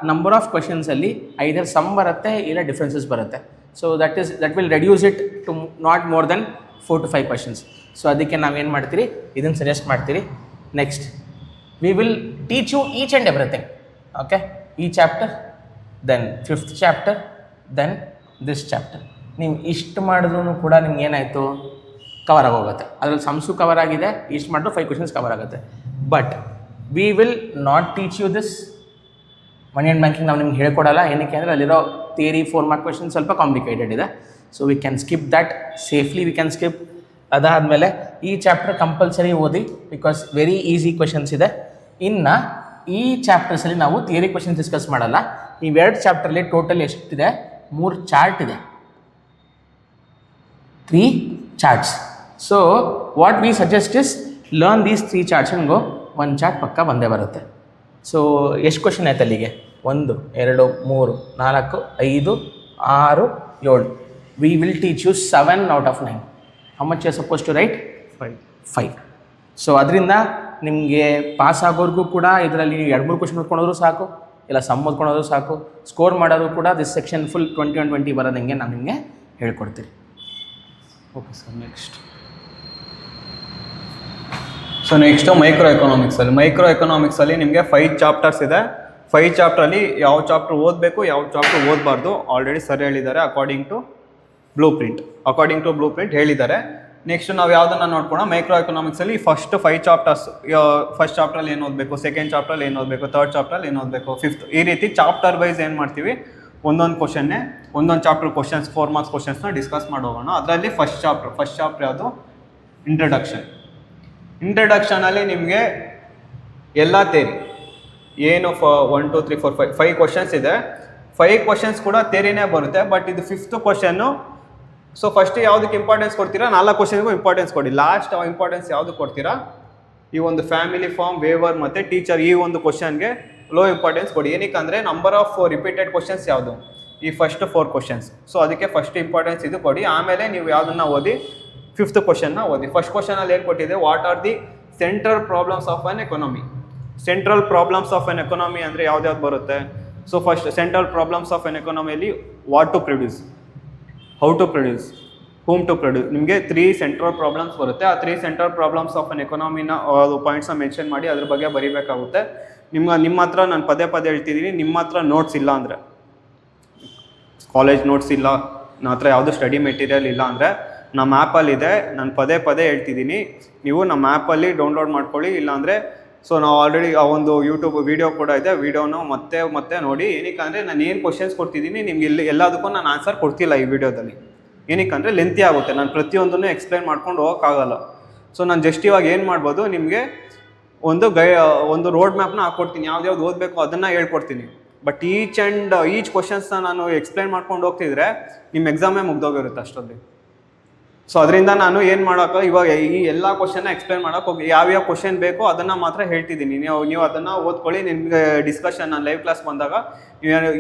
ನಂಬರ್ ಆಫ್ ಕ್ವೆಶನ್ಸಲ್ಲಿ ಐದರ್ ಸಮ್ ಬರುತ್ತೆ ಇಲ್ಲ ಡಿಫ್ರೆನ್ಸಸ್ ಬರುತ್ತೆ. So that will reduce it to not more than 4 to 5 questions. So ಅದಕ್ಕೆ ನಾವೇನು ಮಾಡ್ತೀರಿ, ಇದನ್ನು ಸಜೆಸ್ಟ್ ಮಾಡ್ತೀರಿ. Next we will teach you each and everything. Okay, ಈ chapter, then 5th chapter, then this chapter. ನೀವು ಇಷ್ಟು ಮಾಡಿದ್ರೂ ಕೂಡ ನಿಮ್ಗೆ ಏನಾಯಿತು, ಕವರ್ ಆಗೋಗುತ್ತೆ. ಅದರಲ್ಲಿ ಸಮ್ಸು ಕವರ್ ಆಗಿದೆ, ಇಷ್ಟು ಮಾಡಿದ್ರು 5 ಕ್ವೆಶನ್ಸ್ ಕವರ್ ಆಗುತ್ತೆ. But we will not teach you this money and banking. ನಾವು ನಿಮ್ಗೆ ಹೇಳ್ಕೊಡಲ್ಲ. ಏನಕ್ಕೆ ಅಂದರೆ ಅಲ್ಲಿರೋ ಥಿಯರಿ 4 ಮಾರ್ಕ್ ಕ್ವೆಶನ್ ಸ್ವಲ್ಪ ಕಾಂಪ್ಲಿಕೇಟೆಡ್ ಇದೆ. So we can skip that safely, we can skip. ಅದಾದಮೇಲೆ ಈ ಚಾಪ್ಟರ್ ಕಂಪಲ್ಸರಿ ಓದಿ, ಬಿಕಾಸ್ ವೆರಿ ಈಸಿ ಕ್ವೆಶನ್ಸ್ ಇದೆ. ಇನ್ನು ಈ ಚಾಪ್ಟರ್ಸಲ್ಲಿ ನಾವು ಥಿಯರಿ ಕ್ವೆಶನ್ಸ್ ಡಿಸ್ಕಸ್ ಮಾಡಲ್ಲ. ಇವೆರಡು ಚಾಪ್ಟರ್ಲಿ ಟೋಟಲ್ ಎಷ್ಟಿದೆ, 3 ಚಾರ್ಟ್ ಇದೆ, 3 charts. So what we suggest is learn these 3 charts and go. 1 chart ಪಕ್ಕ ಬಂದೇ ಬರುತ್ತೆ. ಸೊ ಎಷ್ಟು ಕ್ವಶನ್ ಆಯ್ತು ಅಲ್ಲಿಗೆ? 1 2 3 4 5 6 7. We will teach you 7 out of 9. How much you are suppose to write? 5. So ಅದರಿಂದ ನಿಮಗೆ ಪಾಸ್ ಆಗೋರ್ಗೂ ಕೂಡ ಇದರಲ್ಲಿ 2-3 ಕ್ವಶನ್ ಓದ್ಕೊಂಡೋದ್ರು ಸಾಕು, ಇಲ್ಲ ಸಮ್ ಓದ್ಕೊಂಡೋದ್ರು ಸಾಕು. ಸ್ಕೋರ್ ಮಾಡೋದು ಕೂಡ ದಿಸ್ ಸೆಕ್ಷನ್ ಫುಲ್ 20 ಬರೋದಂಗೆ ನಾನು ನಿಮಗೆ ಹೇಳ್ಕೊಡ್ತೀನಿ. Okay sir, next so next micro ಎಕನಾಮಿಕ್ಸಲ್ಲಿ ನಿಮಗೆ 5 ಚಾಪ್ಟರ್ಸ್ ಇದೆ. 5 ಚಾಪ್ಟ್ರಲ್ಲಿ ಯಾವ ಚಾಪ್ಟರ್ ಓದಬೇಕು, ಯಾವ ಚಾಪ್ಟರ್ ಓದಬಾರ್ದು ಆಲ್ರೆಡಿ ಸರ್ ಹೇಳಿದ್ದಾರೆ ಅಕಾರ್ಡಿಂಗ್ ಟು ಬ್ಲೂ ಪ್ರಿಂಟ್ ಹೇಳಿದ್ದಾರೆ. ನೆಕ್ಸ್ಟ್ ನಾವು ಯಾವುದನ್ನು ನೋಡ್ಕೋಣ, ಮೈಕ್ರೋ ಎಕನಾಮಿಕ್ಸಲ್ಲಿ ಫಸ್ಟ್ 5 ಚಾಪ್ಟರ್ಸ್, ಫಸ್ಟ್ ಚಾಪ್ಟ್ರಲ್ಲಿ ಏನು ಓದಬೇಕು, ಸೆಕೆಂಡ್ ಚಾಪ್ಟ್ರಲ್ಲಿ ಏನು ಓದಬೇಕು, ಥರ್ಡ್ ಚಾಪ್ಟ್ರಲ್ಲಿ ಏನು ಓದಬೇಕು, ಫಿಫ್ತ್, ಈ ರೀತಿ ಚಾಪ್ಟರ್ ವೈಸ್ ಏನು ಮಾಡ್ತೀವಿ, ಒಂದೊಂದು ಚಾಪ್ಟರ್ ಕ್ವಶನ್ಸ್ 4 ಮಾರ್ಕ್ಸ್ ಕ್ವಶನ್ಸ್ನ ಡಿಸ್ಕಸ್ ಮಾಡೋಣ. ಅದರಲ್ಲಿ ಫಸ್ಟ್ ಚಾಪ್ಟರ್ ಯಾವುದು, ಇಂಟ್ರಡಕ್ಷನಲ್ಲಿ ನಿಮಗೆ ಎಲ್ಲ ಥೇರಿ ಏನು 1 2 3 4 5 ಕ್ವಶನ್ಸ್ ಇದೆ. 5 ಕ್ವಶನ್ಸ್ ಕೂಡ ಥೇರಿನೇ ಬರುತ್ತೆ. ಬಟ್ ಇದು 5th ಕ್ವಶನ್ನು. ಸೊ ಫಸ್ಟ್ ಯಾವುದಕ್ಕೆ ಇಂಪಾರ್ಟೆನ್ಸ್ ಕೊಡ್ತೀರಾ, 4 ಕ್ವಶನ್ಗೂ ಇಂಪಾರ್ಟೆನ್ಸ್ ಕೊಡಿ. ಲಾಸ್ಟ್ ಇಂಪಾರ್ಟೆನ್ಸ್ ಯಾವುದು ಕೊಡ್ತೀರಾ, ಈ ಒಂದು ಫ್ಯಾಮಿಲಿ ಫಾರ್ಮ್, ವೇವರ್ ಮತ್ತು ಟೀಚರ್, ಈ ಒಂದು ಕ್ವಶನ್ಗೆ ಲೋ ಇಂಪಾರ್ಟೆನ್ಸ್ ಕೊಡಿ. ಏನಕ್ಕಂದರೆ ನಂಬರ್ ಆಫ್ ರಿಪೀಟೆಡ್ ಕ್ವಶನ್ಸ್ ಯಾವುದು, ಈ ಫಸ್ಟ್ 4 ಕ್ವಶನ್ಸ್. ಸೊ ಅದಕ್ಕೆ ಫಸ್ಟ್ ಇಂಪಾರ್ಟೆನ್ಸ್ ಇದು ಕೊಡಿ. ಆಮೇಲೆ ನೀವು ಯಾವುದನ್ನು ಓದಿ, 5th ಕ್ವಶನ್ನ ಓದಿ. ಫಸ್ಟ್ ಕ್ವಶನಲ್ಲಿ ಏನು ಕೊಟ್ಟಿದೆ, what are the central problems of an economy. Central problems of an economy ಅಂದರೆ ಯಾವ್ದು ಬರುತ್ತೆ. So first central problems of an ಎಕಾನಮಿಯಲ್ಲಿ what to produce, how to produce, whom to produce, ನಿಮಗೆ 3 ಸೆಂಟ್ರಲ್ ಪ್ರಾಬ್ಲಮ್ಸ್ ಬರುತ್ತೆ. ಆ 3 ಸೆಂಟ್ರಲ್ ಪ್ರಾಬ್ಲಮ್ಸ್ ಆಫ್ ಅನ್ ಎಕಾನಮಿನ ಪಾಯಿಂಟ್ಸ್ನ mention ಮಾಡಿ ಅದ್ರ ಬಗ್ಗೆ ಬರೀಬೇಕಾಗುತ್ತೆ. ನಿಮ್ಮ ಹತ್ರ ನಾನು ಪದೇ ಹೇಳ್ತಿದ್ದೀನಿ, ನಿಮ್ಮ ಹತ್ರ ನೋಟ್ಸ್ ಇಲ್ಲ ಅಂದರೆ, ಕಾಲೇಜ್ ನೋಟ್ಸ್ ಇಲ್ಲ, ನನ್ನ ಹತ್ರ ಯಾವುದು ಸ್ಟಡಿ ಮೆಟೀರಿಯಲ್ ಇಲ್ಲ ಅಂದರೆ ನಮ್ಮ ಆ್ಯಪಲ್ಲಿದೆ. ನಾನು ಪದೇ ಹೇಳ್ತಿದ್ದೀನಿ, ನೀವು ನಮ್ಮ ಆ್ಯಪಲ್ಲಿ ಡೌನ್ಲೋಡ್ ಮಾಡ್ಕೊಳ್ಳಿ. ಇಲ್ಲಾಂದರೆ ಸೊ ನಾವು ಆಲ್ರೆಡಿ ಆ ಒಂದು ಯೂಟ್ಯೂಬ್ ವೀಡಿಯೋ ಕೂಡ ಇದೆ, ವೀಡಿಯೋನ ಮತ್ತೆ ನೋಡಿ. ಏನಕ್ಕಂದರೆ ನಾನು ಏನು ಕ್ವಶನ್ಸ್ ಕೊಡ್ತಿದ್ದೀನಿ ನಿಮ್ಗೆ ಎಲ್ಲದಕ್ಕೂ ನಾನು ಆನ್ಸರ್ ಕೊಡ್ತಿಲ್ಲ ಈ ವಿಡಿಯೋದಲ್ಲಿ. ಏನಕ್ಕಂದರೆ ಲೆಂತಿ ಆಗುತ್ತೆ, ನಾನು ಪ್ರತಿಯೊಂದನ್ನು ಎಕ್ಸ್ಪ್ಲೈನ್ ಮಾಡ್ಕೊಂಡು ಹೋಗೋಕ್ಕಾಗಲ್ಲ. ಸೊ ನಾನು ಜಸ್ಟ್ ಇವಾಗ ಏನು ಮಾಡ್ಬೋದು, ನಿಮಗೆ ಒಂದು ರೋಡ್ ಮ್ಯಾಪ್ನ ಹಾಕ್ಕೊಡ್ತೀನಿ, ಯಾವ್ದು ಓದಬೇಕು ಅದನ್ನು ಹೇಳ್ಕೊಡ್ತೀನಿ. ಬಟ್ ಈಚ್ ಕ್ವಶನ್ಸ್ನ ನಾನು ಎಕ್ಸ್ಪ್ಲೈನ್ ಮಾಡ್ಕೊಂಡು ಹೋಗ್ತಿದ್ರೆ ನಿಮ್ಮ ಎಕ್ಸಾಮೇ ಮುಗ್ದೋಗಿರುತ್ತೆ ಅಷ್ಟೊಂದು. ಸೊ ಅದರಿಂದ ನಾನು ಏನು ಮಾಡೋಕೆ ಇವಾಗ ಈ ಎಲ್ಲ ಕ್ವಶನ್ನ ಎಕ್ಸ್ಪ್ಲೈನ್ ಮಾಡೋಕೆ ಹೋಗಿ ಯಾವ್ಯಾವ ಕ್ವಶನ್ ಬೇಕೋ ಅದನ್ನು ಮಾತ್ರ ಹೇಳ್ತಿದ್ದೀನಿ. ನೀವು ಅದನ್ನು ಓದ್ಕೊಳ್ಳಿ. ನಿಮಗೆ ಡಿಸ್ಕಷನ್ ನಾನು ಲೈವ್ ಕ್ಲಾಸ್ ಬಂದಾಗ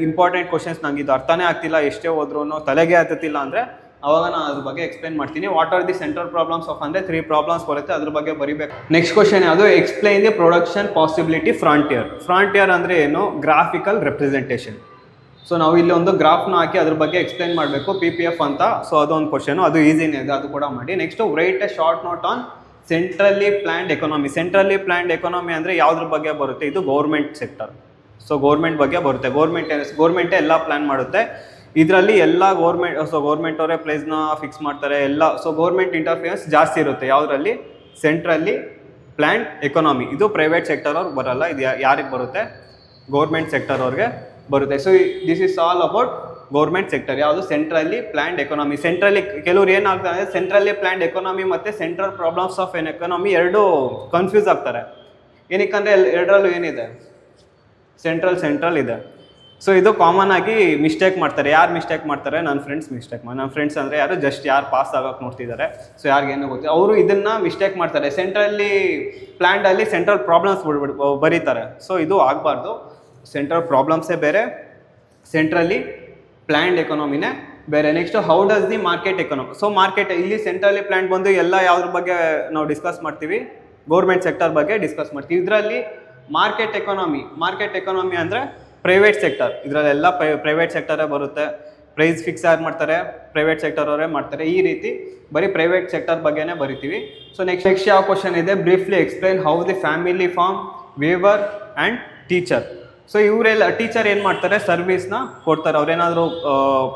ಇಂಪಾರ್ಟೆಂಟ್ ಕ್ವಶನ್ಸ್ ನಂಗೆ ಇದು ಅರ್ಥನೇ ಆಗ್ತಿಲ್ಲ, ಎಷ್ಟೇ ಹೋದ್ರೂ ತಲೆಗೆ ಹತ್ತುತ್ತಿಲ್ಲ ಅಂದರೆ ಅವಾಗ ನಾನು ಅದ್ರ ಬಗ್ಗೆ ಎಕ್ಸ್ಪ್ಲೈನ್ ಮಾಡ್ತೀನಿ. What are the central problems of ಅಂದರೆ 3 ಪ್ರಾಬ್ಲಮ್ಸ್ ಬರುತ್ತೆ, ಅದ್ರ ಬಗ್ಗೆ ಬರೀಬೇಕು. ನೆಕ್ಸ್ಟ್ ಕ್ವಶನ್ ಯಾವುದು, explain the production possibility frontier ಅಂದರೆ ಏನು, ಗ್ರಾಫಿಕಲ್ ರೆಪ್ರೆಸೆಂಟೇಷನ್. ಸೊ ನಾವು ಇಲ್ಲಿ ಒಂದು ಗ್ರಾಫ್ನ ಹಾಕಿ ಅದ್ರ ಬಗ್ಗೆ ಎಕ್ಸ್ಪ್ಲೈನ್ ಮಾಡಬೇಕು, PPF ಅಂತ. ಸೊ ಅದೊಂದು ಕ್ವಶನು, ಅದು ಈಸಿನೇ ಇದೆ, ಅದು ಕೂಡ ಮಾಡಿ. Next right A short note on centrally planned economy. Centrally planned economy ಅಂದರೆ ಯಾವುದ್ರ ಬಗ್ಗೆ ಬರುತ್ತೆ, ಇದು ಗೌರ್ಮೆಂಟ್ ಸೆಕ್ಟರ್. ಸೊ ಗೌರ್ಮೆಂಟ್ ಬಗ್ಗೆ ಬರುತ್ತೆ. ಗೌರ್ಮೆಂಟೇ ಎಲ್ಲ ಪ್ಲ್ಯಾನ್ ಮಾಡುತ್ತೆ. ಇದರಲ್ಲಿ ಎಲ್ಲ ಗೌರ್ಮೆಂಟ್ ಅವರೇ ಪ್ಲೇಸ್ನ ಫಿಕ್ಸ್ ಮಾಡ್ತಾರೆ ಎಲ್ಲ. ಸೊ ಗೌರ್ಮೆಂಟ್ ಇಂಟರ್ಫಿಯರೆನ್ಸ್ ಜಾಸ್ತಿ ಇರುತ್ತೆ ಯಾವುದರಲ್ಲಿ, ಸೆಂಟ್ರಲಿ ಪ್ಲ್ಯಾನ್ಡ್ ಎಕಾನಮಿ. ಇದು ಪ್ರೈವೇಟ್ ಸೆಕ್ಟರ್ ಅವ್ರಿಗೆ ಬರಲ್ಲ, ಇದು ಯಾರಿಗೆ ಬರುತ್ತೆ, ಗೌರ್ಮೆಂಟ್ ಸೆಕ್ಟರ್ ಅವ್ರಿಗೆ ಬರುತ್ತೆ. So this is all about government sector. ಯಾವುದು, ಸೆಂಟ್ರಲಿ ಪ್ಲ್ಯಾನ್ಡ್ ಎಕಾನಮಿ. ಸೆಂಟ್ರಲಿ ಕೆಲವ್ರು ಏನಾಗ್ತಾರೆ ಅಂದರೆ ಸೆಂಟ್ರಲಿ ಪ್ಲ್ಯಾನ್ಡ್ ಎಕಾನಮಿ ಮತ್ತು central problems of an economy ಎರಡು ಕನ್ಫ್ಯೂಸ್ ಆಗ್ತಾರೆ. ಏನಕ್ಕಂದರೆ ಎರಡರಲ್ಲೂ ಏನಿದೆ, ಸೆಂಟ್ರಲ್ ಇದೆ. ಸೊ ಇದು ಕಾಮನ್ ಆಗಿ ಮಿಸ್ಟೇಕ್ ಮಾಡ್ತಾರೆ. ಯಾರು ಮಿಸ್ಟೇಕ್ ಮಾಡ್ತಾರೆ, ನನ್ನ ಫ್ರೆಂಡ್ಸ್ ಅಂದರೆ ಯಾರು ಪಾಸ್ ಆಗೋಕೆ ನೋಡ್ತಿದ್ದಾರೆ, ಸೊ ಯಾರಿಗೇನು ಗೊತ್ತಿಲ್ಲ, ಅವರು ಇದನ್ನು ಮಿಸ್ಟೇಕ್ ಮಾಡ್ತಾರೆ. ಸೆಂಟ್ರಲಿ ಪ್ಲ್ಯಾನ್ಡಲ್ಲಿ ಸೆಂಟ್ರಲ್ ಪ್ರಾಬ್ಲಮ್ಸ್ ಬರೀತಾರೆ. ಸೊ ಇದು ಆಗಬಾರ್ದು. ಸೆಂಟ್ರಲ್ ಪ್ರಾಬ್ಲಮ್ಸೇ ಬೇರೆ, ಸೆಂಟ್ರಲಿ ಪ್ಲ್ಯಾನ್ಡ್ ಎಕಾನಮಿನೇ ಬೇರೆ. Next how does the market economy. So market ಇಲ್ಲಿ ಸೆಂಟ್ರಲಿ ಪ್ಲ್ಯಾನ್ಡ್ ಬಂದು ಎಲ್ಲ ಯಾವುದ್ರ ಬಗ್ಗೆ ನಾವು ಡಿಸ್ಕಸ್ ಮಾಡ್ತೀವಿ, ಗೌರ್ಮೆಂಟ್ ಸೆಕ್ಟರ್ ಬಗ್ಗೆ ಡಿಸ್ಕಸ್ ಮಾಡ್ತೀವಿ. ಇದರಲ್ಲಿ ಮಾರ್ಕೆಟ್ ಎಕಾನಮಿ ಅಂದರೆ ಪ್ರೈವೇಟ್ ಸೆಕ್ಟರ್. ಇದರಲ್ಲೆಲ್ಲ ಪ್ರೈವೇಟ್ ಸೆಕ್ಟರೇ ಬರುತ್ತೆ. ಪ್ರೈಸ್ ಫಿಕ್ಸ್ ಯಾರು ಮಾಡ್ತಾರೆ, ಪ್ರೈವೇಟ್ ಸೆಕ್ಟರ್ ಅವರೇ ಮಾಡ್ತಾರೆ. ಈ ರೀತಿ ಬರೀ ಪ್ರೈವೇಟ್ ಸೆಕ್ಟರ್ ಬಗ್ಗೆನೇ ಬರಿತೀವಿ. ಸೊ ನೆಕ್ಸ್ಟ್ ಯಾವ ಕ್ವಶನ್ ಇದೆ, briefly explain how the family farm, weaver and teacher. So ಇವರೆಲ್ಲ ಟೀಚರ್ ಏನು ಮಾಡ್ತಾರೆ, ಸರ್ವಿಸ್ನ ಕೊಡ್ತಾರೆ. ಅವ್ರೇನಾದರೂ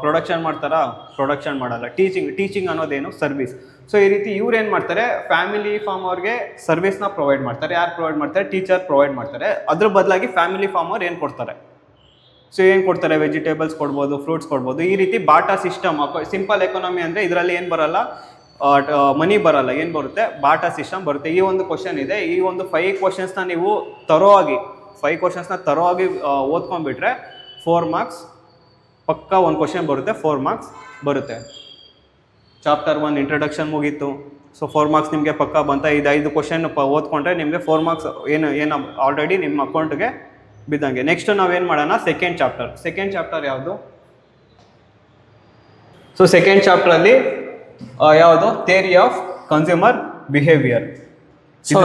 ಪ್ರೊಡಕ್ಷನ್ ಮಾಡ್ತಾರಾ, ಪ್ರೊಡಕ್ಷನ್ ಮಾಡಲ್ಲ. ಟೀಚಿಂಗ್ ಅನ್ನೋದೇನು, ಸರ್ವಿಸ್. ಸೊ ಈ ರೀತಿ ಇವ್ರು ಏನು ಮಾಡ್ತಾರೆ, ಫ್ಯಾಮಿಲಿ ಫಾರ್ಮ್ ಅವ್ರಿಗೆ ಸರ್ವಿಸ್ನ ಪ್ರೊವೈಡ್ ಮಾಡ್ತಾರೆ. ಯಾರು ಪ್ರೊವೈಡ್ ಮಾಡ್ತಾರೆ, ಟೀಚರ್ ಪ್ರೊವೈಡ್ ಮಾಡ್ತಾರೆ. ಅದ್ರ ಬದಲಾಗಿ ಫ್ಯಾಮಿಲಿ ಫಾರ್ಮ್ ಅವ್ರು ಏನು ಕೊಡ್ತಾರೆ, ಸೊ ಏನು ಕೊಡ್ತಾರೆ, ವೆಜಿಟೇಬಲ್ಸ್ ಕೊಡ್ಬೋದು, ಫ್ರೂಟ್ಸ್ ಕೊಡ್ಬೋದು. ಈ ರೀತಿ ಬಾಟಾ ಸಿಸ್ಟಮ್. ಸಿಂಪಲ್ ಎಕಾನಮಿ ಅಂದರೆ ಇದರಲ್ಲಿ ಏನು ಬರಲ್ಲ, ಮನಿ ಬರಲ್ಲ, ಏನು ಬರುತ್ತೆ, ಬಾಟಾ ಸಿಸ್ಟಮ್ ಬರುತ್ತೆ. ಈ ಒಂದು ಕ್ವಶನ್ ಇದೆ. ಈ ಒಂದು 5 ಕ್ವಶನ್ಸ್ನ ನೀವು ತರೋವಾಗಿ ಓದ್ಕೊಂಡ್ಬಿಟ್ರೆ 4 ಮಾರ್ಕ್ಸ್ ಪಕ್ಕ. ಒಂದು ಕ್ವಶನ್ ಬರುತ್ತೆ, 4 ಮಾರ್ಕ್ಸ್ ಬರುತ್ತೆ. ಚಾಪ್ಟರ್ 1 ಇಂಟ್ರಡಕ್ಷನ್ ಮುಗೀತು. ಸೊ 4 ಮಾರ್ಕ್ಸ್ ನಿಮಗೆ ಪಕ್ಕ ಬಂತ. ಇದು 5 ಕ್ವಶನ್ ಓದ್ಕೊಂಡ್ರೆ ನಿಮಗೆ 4 ಮಾರ್ಕ್ಸ್ ಏನು ಆಲ್ರೆಡಿ ನಿಮ್ಮ ಅಕೌಂಟ್ಗೆ ಬಿದ್ದಂಗೆ. ನೆಕ್ಸ್ಟ್ ನಾವೇನು ಮಾಡೋಣ, ಸೆಕೆಂಡ್ ಚಾಪ್ಟರ್ ಯಾವುದು. ಸೊ ಸೆಕೆಂಡ್ ಚಾಪ್ಟರಲ್ಲಿ ಯಾವುದು, theory of consumer behaviour. So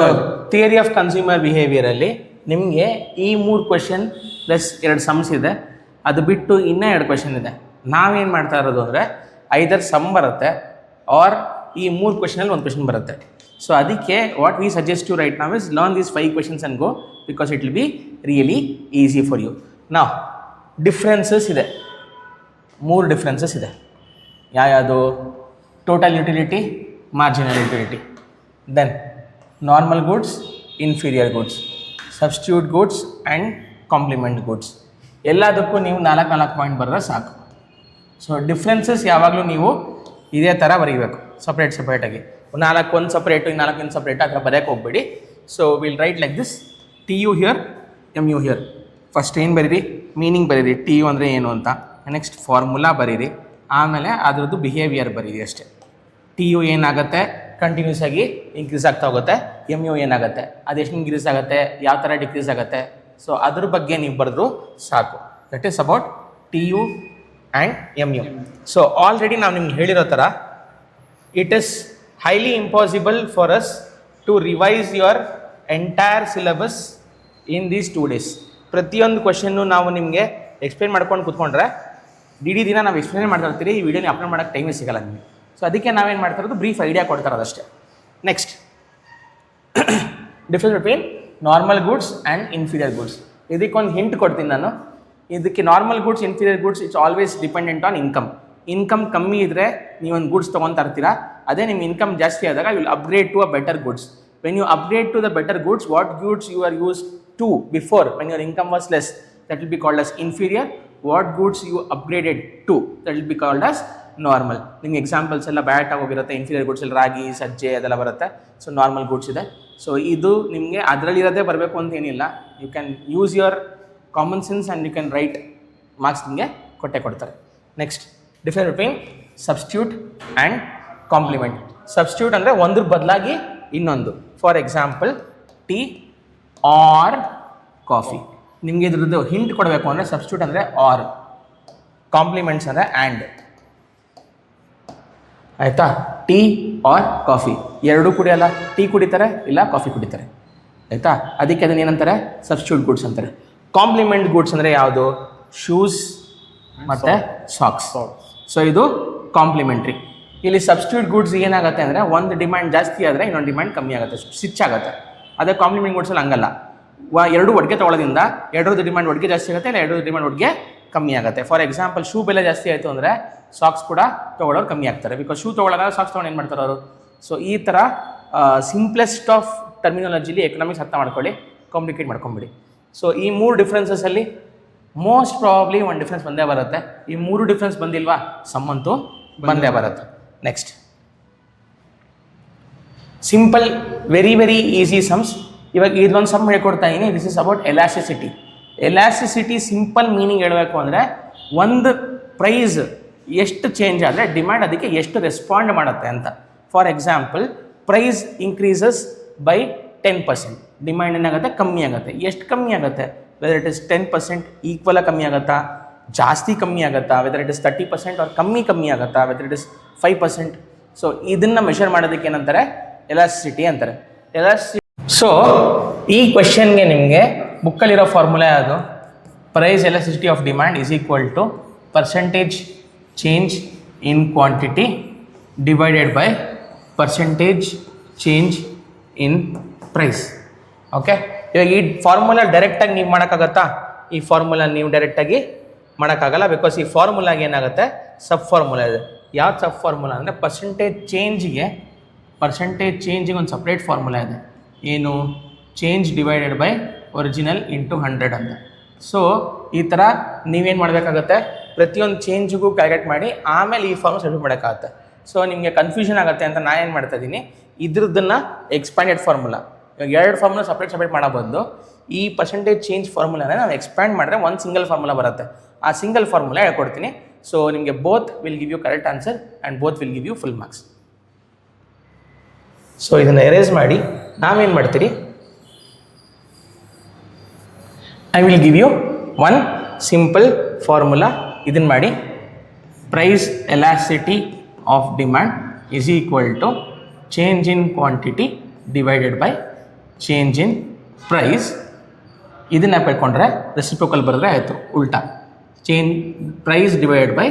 theory of consumer ಬಿಹೇವಿಯರಲ್ಲಿ ನಿಮಗೆ ಈ 3 ಕ್ವಶನ್ ಪ್ಲಸ್ 2 ಸಮ್ಸ್ ಇದೆ. ಅದು ಬಿಟ್ಟು ಇನ್ನೂ 2 ಕ್ವಶನ್ ಇದೆ. ನಾವೇನು ಮಾಡ್ತಾ ಇರೋದು ಅಂದರೆ ಐದರ್ ಸಮ್ ಬರುತ್ತೆ ಆರ್ ಈ 3 ಕ್ವಶನಲ್ಲಿ 1 ಕ್ವಶನ್ ಬರುತ್ತೆ. ಸೊ ಅದಕ್ಕೆ what we suggest you right now is learn these 5 questions and go, because it will be really easy for you. Now differences ಇದೆ, 3 ಡಿಫ್ರೆನ್ಸಸ್ ಇದೆ. ಯಾವುದು? Total utility, marginal utility, then normal goods, inferior goods, substitute goods and complement goods. ಎಲ್ಲದಕ್ಕೂ ನೀವು 4 point ಬರೆದ್ರೆ ಸಾಕು. So differences ಯಾವಾಗಲೂ ನೀವು ಇದೇ ಥರ ಬರೀಬೇಕು, ಸಪ್ರೇಟಾಗಿ. 4 ಒಂದು ಸಪ್ರೇಟು, 4 ಒಂದು ಸಪ್ರೇಟ್ ಆ ಥರ ಬರೆಯೋಕ್ಕೆ ಹೋಗ್ಬೇಡಿ. So will write like this: T U here, M U here. First ಏನು ಬರೀರಿ? ಮೀನಿಂಗ್ ಬರೀರಿ, ಟಿ ಯು ಅಂದರೆ ಏನು ಅಂತ. ನೆಕ್ಸ್ಟ್ ಫಾರ್ಮುಲಾ ಬರೀರಿ, ಆಮೇಲೆ ಅದರದ್ದು ಬಿಹೇವಿಯರ್ ಬರೀರಿ ಅಷ್ಟೇ. ಟಿ ಯು ಏನಾಗುತ್ತೆ? ಕಂಟಿನ್ಯೂಸ್ ಆಗಿ ಇನ್ಕ್ರೀಸ್ ಆಗ್ತಾ ಹೋಗುತ್ತೆ. ಎಮ್ ಯು ಏನಾಗುತ್ತೆ? ಅದೆಷ್ಟು ಇನ್ಕ್ರೀಸ್ ಆಗುತ್ತೆ, ಯಾವ ಥರ ಡಿಕ್ರೀಸ್ ಆಗುತ್ತೆ. ಸೊ ಅದ್ರ ಬಗ್ಗೆ ನೀವು ಬರೆದ್ರು ಸಾಕು. That is about T U and M U. So already ನಾವು ನಿಮ್ಗೆ ಹೇಳಿರೋ ಥರ it is highly impossible for us to revise your entire syllabus in these 2 days. ಪ್ರತಿಯೊಂದು ಕ್ವಶನ್ನು ನಾವು ನಿಮಗೆ ಎಕ್ಸ್ಪ್ಲೇನ್ ಮಾಡ್ಕೊಂಡು ಕೂತ್ಕೊಂಡ್ರೆ ಇಡೀ ದಿನ ನಾವು ಎಕ್ಸ್ಪ್ಲೇನ್ ಮಾಡ್ತಾ ಇರ್ತೀರಿ, ಈ ವಿಡಿಯೋನ ಅಪ್ಲೋಡ್ ಮಾಡೋಕ್ಕೆ ಟೈಮೇ ಸಿಗಲ್ಲ ನಿಮಗೆ. ಸೊ ಅದಕ್ಕೆ ನಾವೇನು ಮಾಡ್ತಾ ಇರೋದು, ಬ್ರೀಫ್ ಐಡಿಯಾ ಕೊಡ್ತಾ ಇರೋದಷ್ಟೇ. Next difference between normal goods and inferior goods. ಇದಕ್ಕೊಂದು ಹಿಂಟ್ ಕೊಡ್ತೀನಿ ನಾನು. ಇದಕ್ಕೆ normal goods, inferior goods it's always dependent on income. Income ಕಮ್ಮಿ ಇದ್ದರೆ ನೀವೊಂದು ಗೂಡ್ಸ್ ತೊಗೊತಾ ಇರ್ತೀರಾ, ಅದೇ ನಿಮ್ಮ ಇನ್ಕಮ್ ಜಾಸ್ತಿ ಆದಾಗ you will upgrade to a better goods. When you upgrade to the better goods, what goods you are used to before when your income was less, that will be called as inferior. What goods you upgraded to, that will be called as normal. ನಿಮ್ಗೆ examples ಎಲ್ಲ ಬ್ಯಾಟ್ ಆಗೋಗಿರುತ್ತೆ. Inferior goods ಅಲ್ಲಿ ರಾಗಿ, ಸಜ್ಜೆ ಅದೆಲ್ಲ ಬರುತ್ತೆ. So normal goods ಇದೆ. ಸೊ ಇದು ನಿಮಗೆ ಅದರಲ್ಲಿರೋದೇ ಬರಬೇಕು ಅಂತ ಏನಿಲ್ಲ. You can use your common sense and you can write, marks ನಿಮಗೆ ಕೊಡ್ತಾರೆ. Next difference between substitute and complement. Substitute ಅಂದರೆ ಒಂದ್ರ ಬದಲಾಗಿ ಇನ್ನೊಂದು. For example tea or coffee. ನಿಮಗೆ ಇದ್ರದ್ದು ಹಿಂಟ್ ಕೊಡಬೇಕು ಅಂದರೆ ಸಬ್ಸ್ಟಿಟ್ಯೂಟ್ ಅಂದರೆ ಆರ್, ಕಾಂಪ್ಲಿಮೆಂಟ್ಸ್ ಅಂದರೆ ಆ್ಯಂಡ್. ಆಯಿತಾ? ಟೀ ಆರ್ ಕಾಫಿ ಎರಡೂ ಕುಡಿಯಲ್ಲ, ಟೀ ಕುಡಿತಾರೆ ಇಲ್ಲ ಕಾಫಿ ಕುಡಿತಾರೆ. ಆಯಿತಾ? ಅದಕ್ಕೆ ಅದನ್ನ ಏನಂತಾರೆ? ಸಬ್ಸ್ಟಿಟ್ಯೂಟ್ ಗೂಡ್ಸ್ ಅಂತಾರೆ. ಕಾಂಪ್ಲಿಮೆಂಟ್ ಗೂಡ್ಸ್ ಅಂದರೆ ಯಾವುದು? ಶೂಸ್ ಮತ್ತು ಸಾಕ್ಸ್. ಸೊ ಇದು ಕಾಂಪ್ಲಿಮೆಂಟ್ರಿ. ಇಲ್ಲಿ ಸಬ್ಸ್ಟಿಟ್ಯೂಟ್ ಗೂಡ್ಸ್ ಏನಾಗುತ್ತೆ ಅಂದರೆ ಒಂದು ಡಿಮ್ಯಾಂಡ್ ಜಾಸ್ತಿ ಆದರೆ ಇನ್ನೊಂದು ಡಿಮ್ಯಾಂಡ್ ಕಮ್ಮಿ ಆಗುತ್ತೆ, ಸ್ವಿಚ್ ಆಗುತ್ತೆ. ಅದೇ ಕಾಂಪ್ಲಿಮೆಂಟ್ ಗೂಡ್ಸಲ್ಲಿ ಹಂಗಲ್ಲ. ಎರಡು ಒಟ್ಟಿಗೆ ತೊಗೊಳೋದ್ರಿಂದ ಎರಡರದ್ದು ಡಿಮ್ಯಾಂಡ್ ಒಟ್ಟಿಗೆ ಜಾಸ್ತಿ ಆಗುತ್ತೆ, ಇಲ್ಲ ಎರಡರದ್ದು ಡಿಮ್ಯಾಂಡ್ ಒಟ್ಟಿಗೆ ಕಮ್ಮಿ ಆಗುತ್ತೆ. ಫಾರ್ ಎಕ್ಸಾಂಪಲ್ ಶೂ ಬೆಲೆ ಜಾಸ್ತಿ ಆಯಿತು ಅಂದರೆ ಸಾಕ್ಸ್ ಕೂಡ ತೊಗೊಳೋರು ಕಮ್ಮಿ ಆಗ್ತಾರೆ. ಬಿಕಾಸ್ ಶೂ ತೊಗೊಳ್ಳೋದಾಗ ಸಾಕ್ಸ್ ತೊಗೊಂಡು ಏನು ಮಾಡ್ತಾರೆ ಅವರು. ಸೊ ಈ ಥರ ಸಿಂಪ್ಲೆಸ್ಟ್ ಆಫ್ ಟರ್ಮಿನಾಲಜಿಲಿ ಎಕನಾಮಿಕ್ಸ್ ಅರ್ಥ ಮಾಡ್ಕೊಳ್ಳಿ, ಕಾಂಪ್ಲಿಕೇಟ್ ಮಾಡ್ಕೊಂಬಿಡಿ. ಸೊ ಈ 3 ಡಿಫ್ರೆನ್ಸಸಲ್ಲಿ ಮೋಸ್ಟ್ ಪ್ರಾಬಬ್ಲಿ ಒಂದು ಡಿಫ್ರೆನ್ಸ್ ಬಂದೇ ಬರುತ್ತೆ. ಈ 3 ಡಿಫ್ರೆನ್ಸ್ ಬಂದಿಲ್ವಾ, ಸಮ್ಮಂತೂ ಬಂದೇ ಬರುತ್ತೆ. Next simple, very easy sums. ಇವಾಗ ಇದೊಂದು ಸಮ್ ಹೇಳ್ಕೊಡ್ತಾ ಇದ್ದೀನಿ. This is about elasticity. Elasticity simple meaning ಹೇಳಬೇಕು ಅಂದರೆ ಒಂದು ಪ್ರೈಸ್ ಎಷ್ಟು ಚೇಂಜ್ ಆದರೆ ಡಿಮ್ಯಾಂಡ್ ಅದಕ್ಕೆ ಎಷ್ಟು ರೆಸ್ಪಾಂಡ್ ಮಾಡುತ್ತೆ ಅಂತ. For example price increases by 10%, demand ಏನಾಗುತ್ತೆ? ಕಮ್ಮಿ ಆಗುತ್ತೆ. ಎಷ್ಟು ಕಮ್ಮಿ ಆಗುತ್ತೆ? ವೆದರ್ ಇಟ್ ಇಸ್ 10% ಈಕ್ವಲ್ ಕಮ್ಮಿ ಆಗುತ್ತಾ, ಜಾಸ್ತಿ ಕಮ್ಮಿ ಆಗುತ್ತಾ, ವೆದರ್ ಇಟ್ ಇಸ್ 30% ಅವ್ರು ಕಮ್ಮಿ ಆಗುತ್ತಾ, ವೆದರ್ ಇಟ್ ಇಸ್ 5%. ಸೊ ಇದನ್ನು ಮೆಷರ್ ಮಾಡೋದಕ್ಕೆ ಏನಂತಾರೆ? ಎಲಾಸ್ಟಿಸಿಟಿ ಅಂತಾರೆ. ಸೊ ಈ ಕ್ವೆಶನ್ಗೆ ನಿಮಗೆ ಬುಕ್ಕಲ್ಲಿರೋ ಫಾರ್ಮುಲಾ ಯಾವುದು? Price elasticity of demand is equal to percentage change in quantity divided by percentage change in price. Okay, ಇವಾಗ ಈ ಫಾರ್ಮುಲಾ ಡೈರೆಕ್ಟಾಗಿ ನೀವು ಮಾಡೋಕ್ಕಾಗತ್ತಾ? ಈ ಫಾರ್ಮುಲಾ ನೀವು ಡೈರೆಕ್ಟಾಗಿ ಮಾಡೋಕ್ಕಾಗಲ್ಲ. ಬಿಕಾಸ್ ಈ ಫಾರ್ಮುಲಾಗೆ ಏನಾಗುತ್ತೆ? ಸಬ್ ಫಾರ್ಮುಲಾ ಇದೆ. ಯಾವ್ದು ಸಬ್ ಫಾರ್ಮುಲಾ ಅಂದರೆ ಪರ್ಸೆಂಟೇಜ್ ಚೇಂಜಿಗೆ ಒಂದು ಸಪ್ರೇಟ್ ಫಾರ್ಮುಲಾ ಇದೆ. ಏನು? Change divided by original into 100 ಅಂತ. ಸೊ ಈ ಥರ ನೀವೇನು ಮಾಡಬೇಕಾಗತ್ತೆ? ಪ್ರತಿಯೊಂದು ಚೇಂಜಿಗೂ ಕ್ಯಾಲ್ಕುಲೇಟ್ ಮಾಡಿ ಆಮೇಲೆ ಈ ಫಾರ್ಮುಲಾ ಸಬ್ಮಿಟ್ ಮಾಡೋಕ್ಕಾಗತ್ತೆ. ಸೊ ನಿಮಗೆ ಕನ್ಫ್ಯೂಷನ್ ಆಗುತ್ತೆ ಅಂತ ನಾನು ಏನು ಮಾಡ್ತಾ ಇದ್ದೀನಿ, ಇದ್ರದ್ದನ್ನು ಎಕ್ಸ್ಪ್ಯಾಂಡೆಡ್ ಫಾರ್ಮುಲಾ, ಇವಾಗ 2 ಫಾರ್ಮುಲಾ ಸಪ್ರೇಟ್ ಮಾಡೋ ಬದಲು ಈ ಪರ್ಸೆಂಟೇಜ್ ಚೇಂಜ್ ಫಾರ್ಮುಲಾನ ನಾವು ಎಕ್ಸ್ಪ್ಯಾಂಡ್ ಮಾಡಿದ್ರೆ ಒಂದು ಸಿಂಗಲ್ ಫಾರ್ಮುಲಾ ಬರುತ್ತೆ. ಆ ಸಿಂಗಲ್ ಫಾರ್ಮುಲಾ ಹೇಳ್ಕೊಡ್ತೀನಿ. ಸೊ ನಿಮಗೆ both will give you correct answer and both will give you full marks. So ಇದನ್ನು ಎರೇಸ್ ಮಾಡಿ ನಾವೇನು ಮಾಡ್ತೀರಿ, I will give you one simple formula. ಇದನ್ನು ಮಾಡಿ, price elasticity of demand is equal to change in quantity divided by change in price. ಇದನ್ನು ಪಡ್ಕೊಂಡ್ರೆ reciprocal ಬರೆದ್ರೆ ಆಯಿತು, ಉಲ್ಟಾ ಪ್ರೈಸ್ ಡಿವೈಡೆಡ್ ಬೈ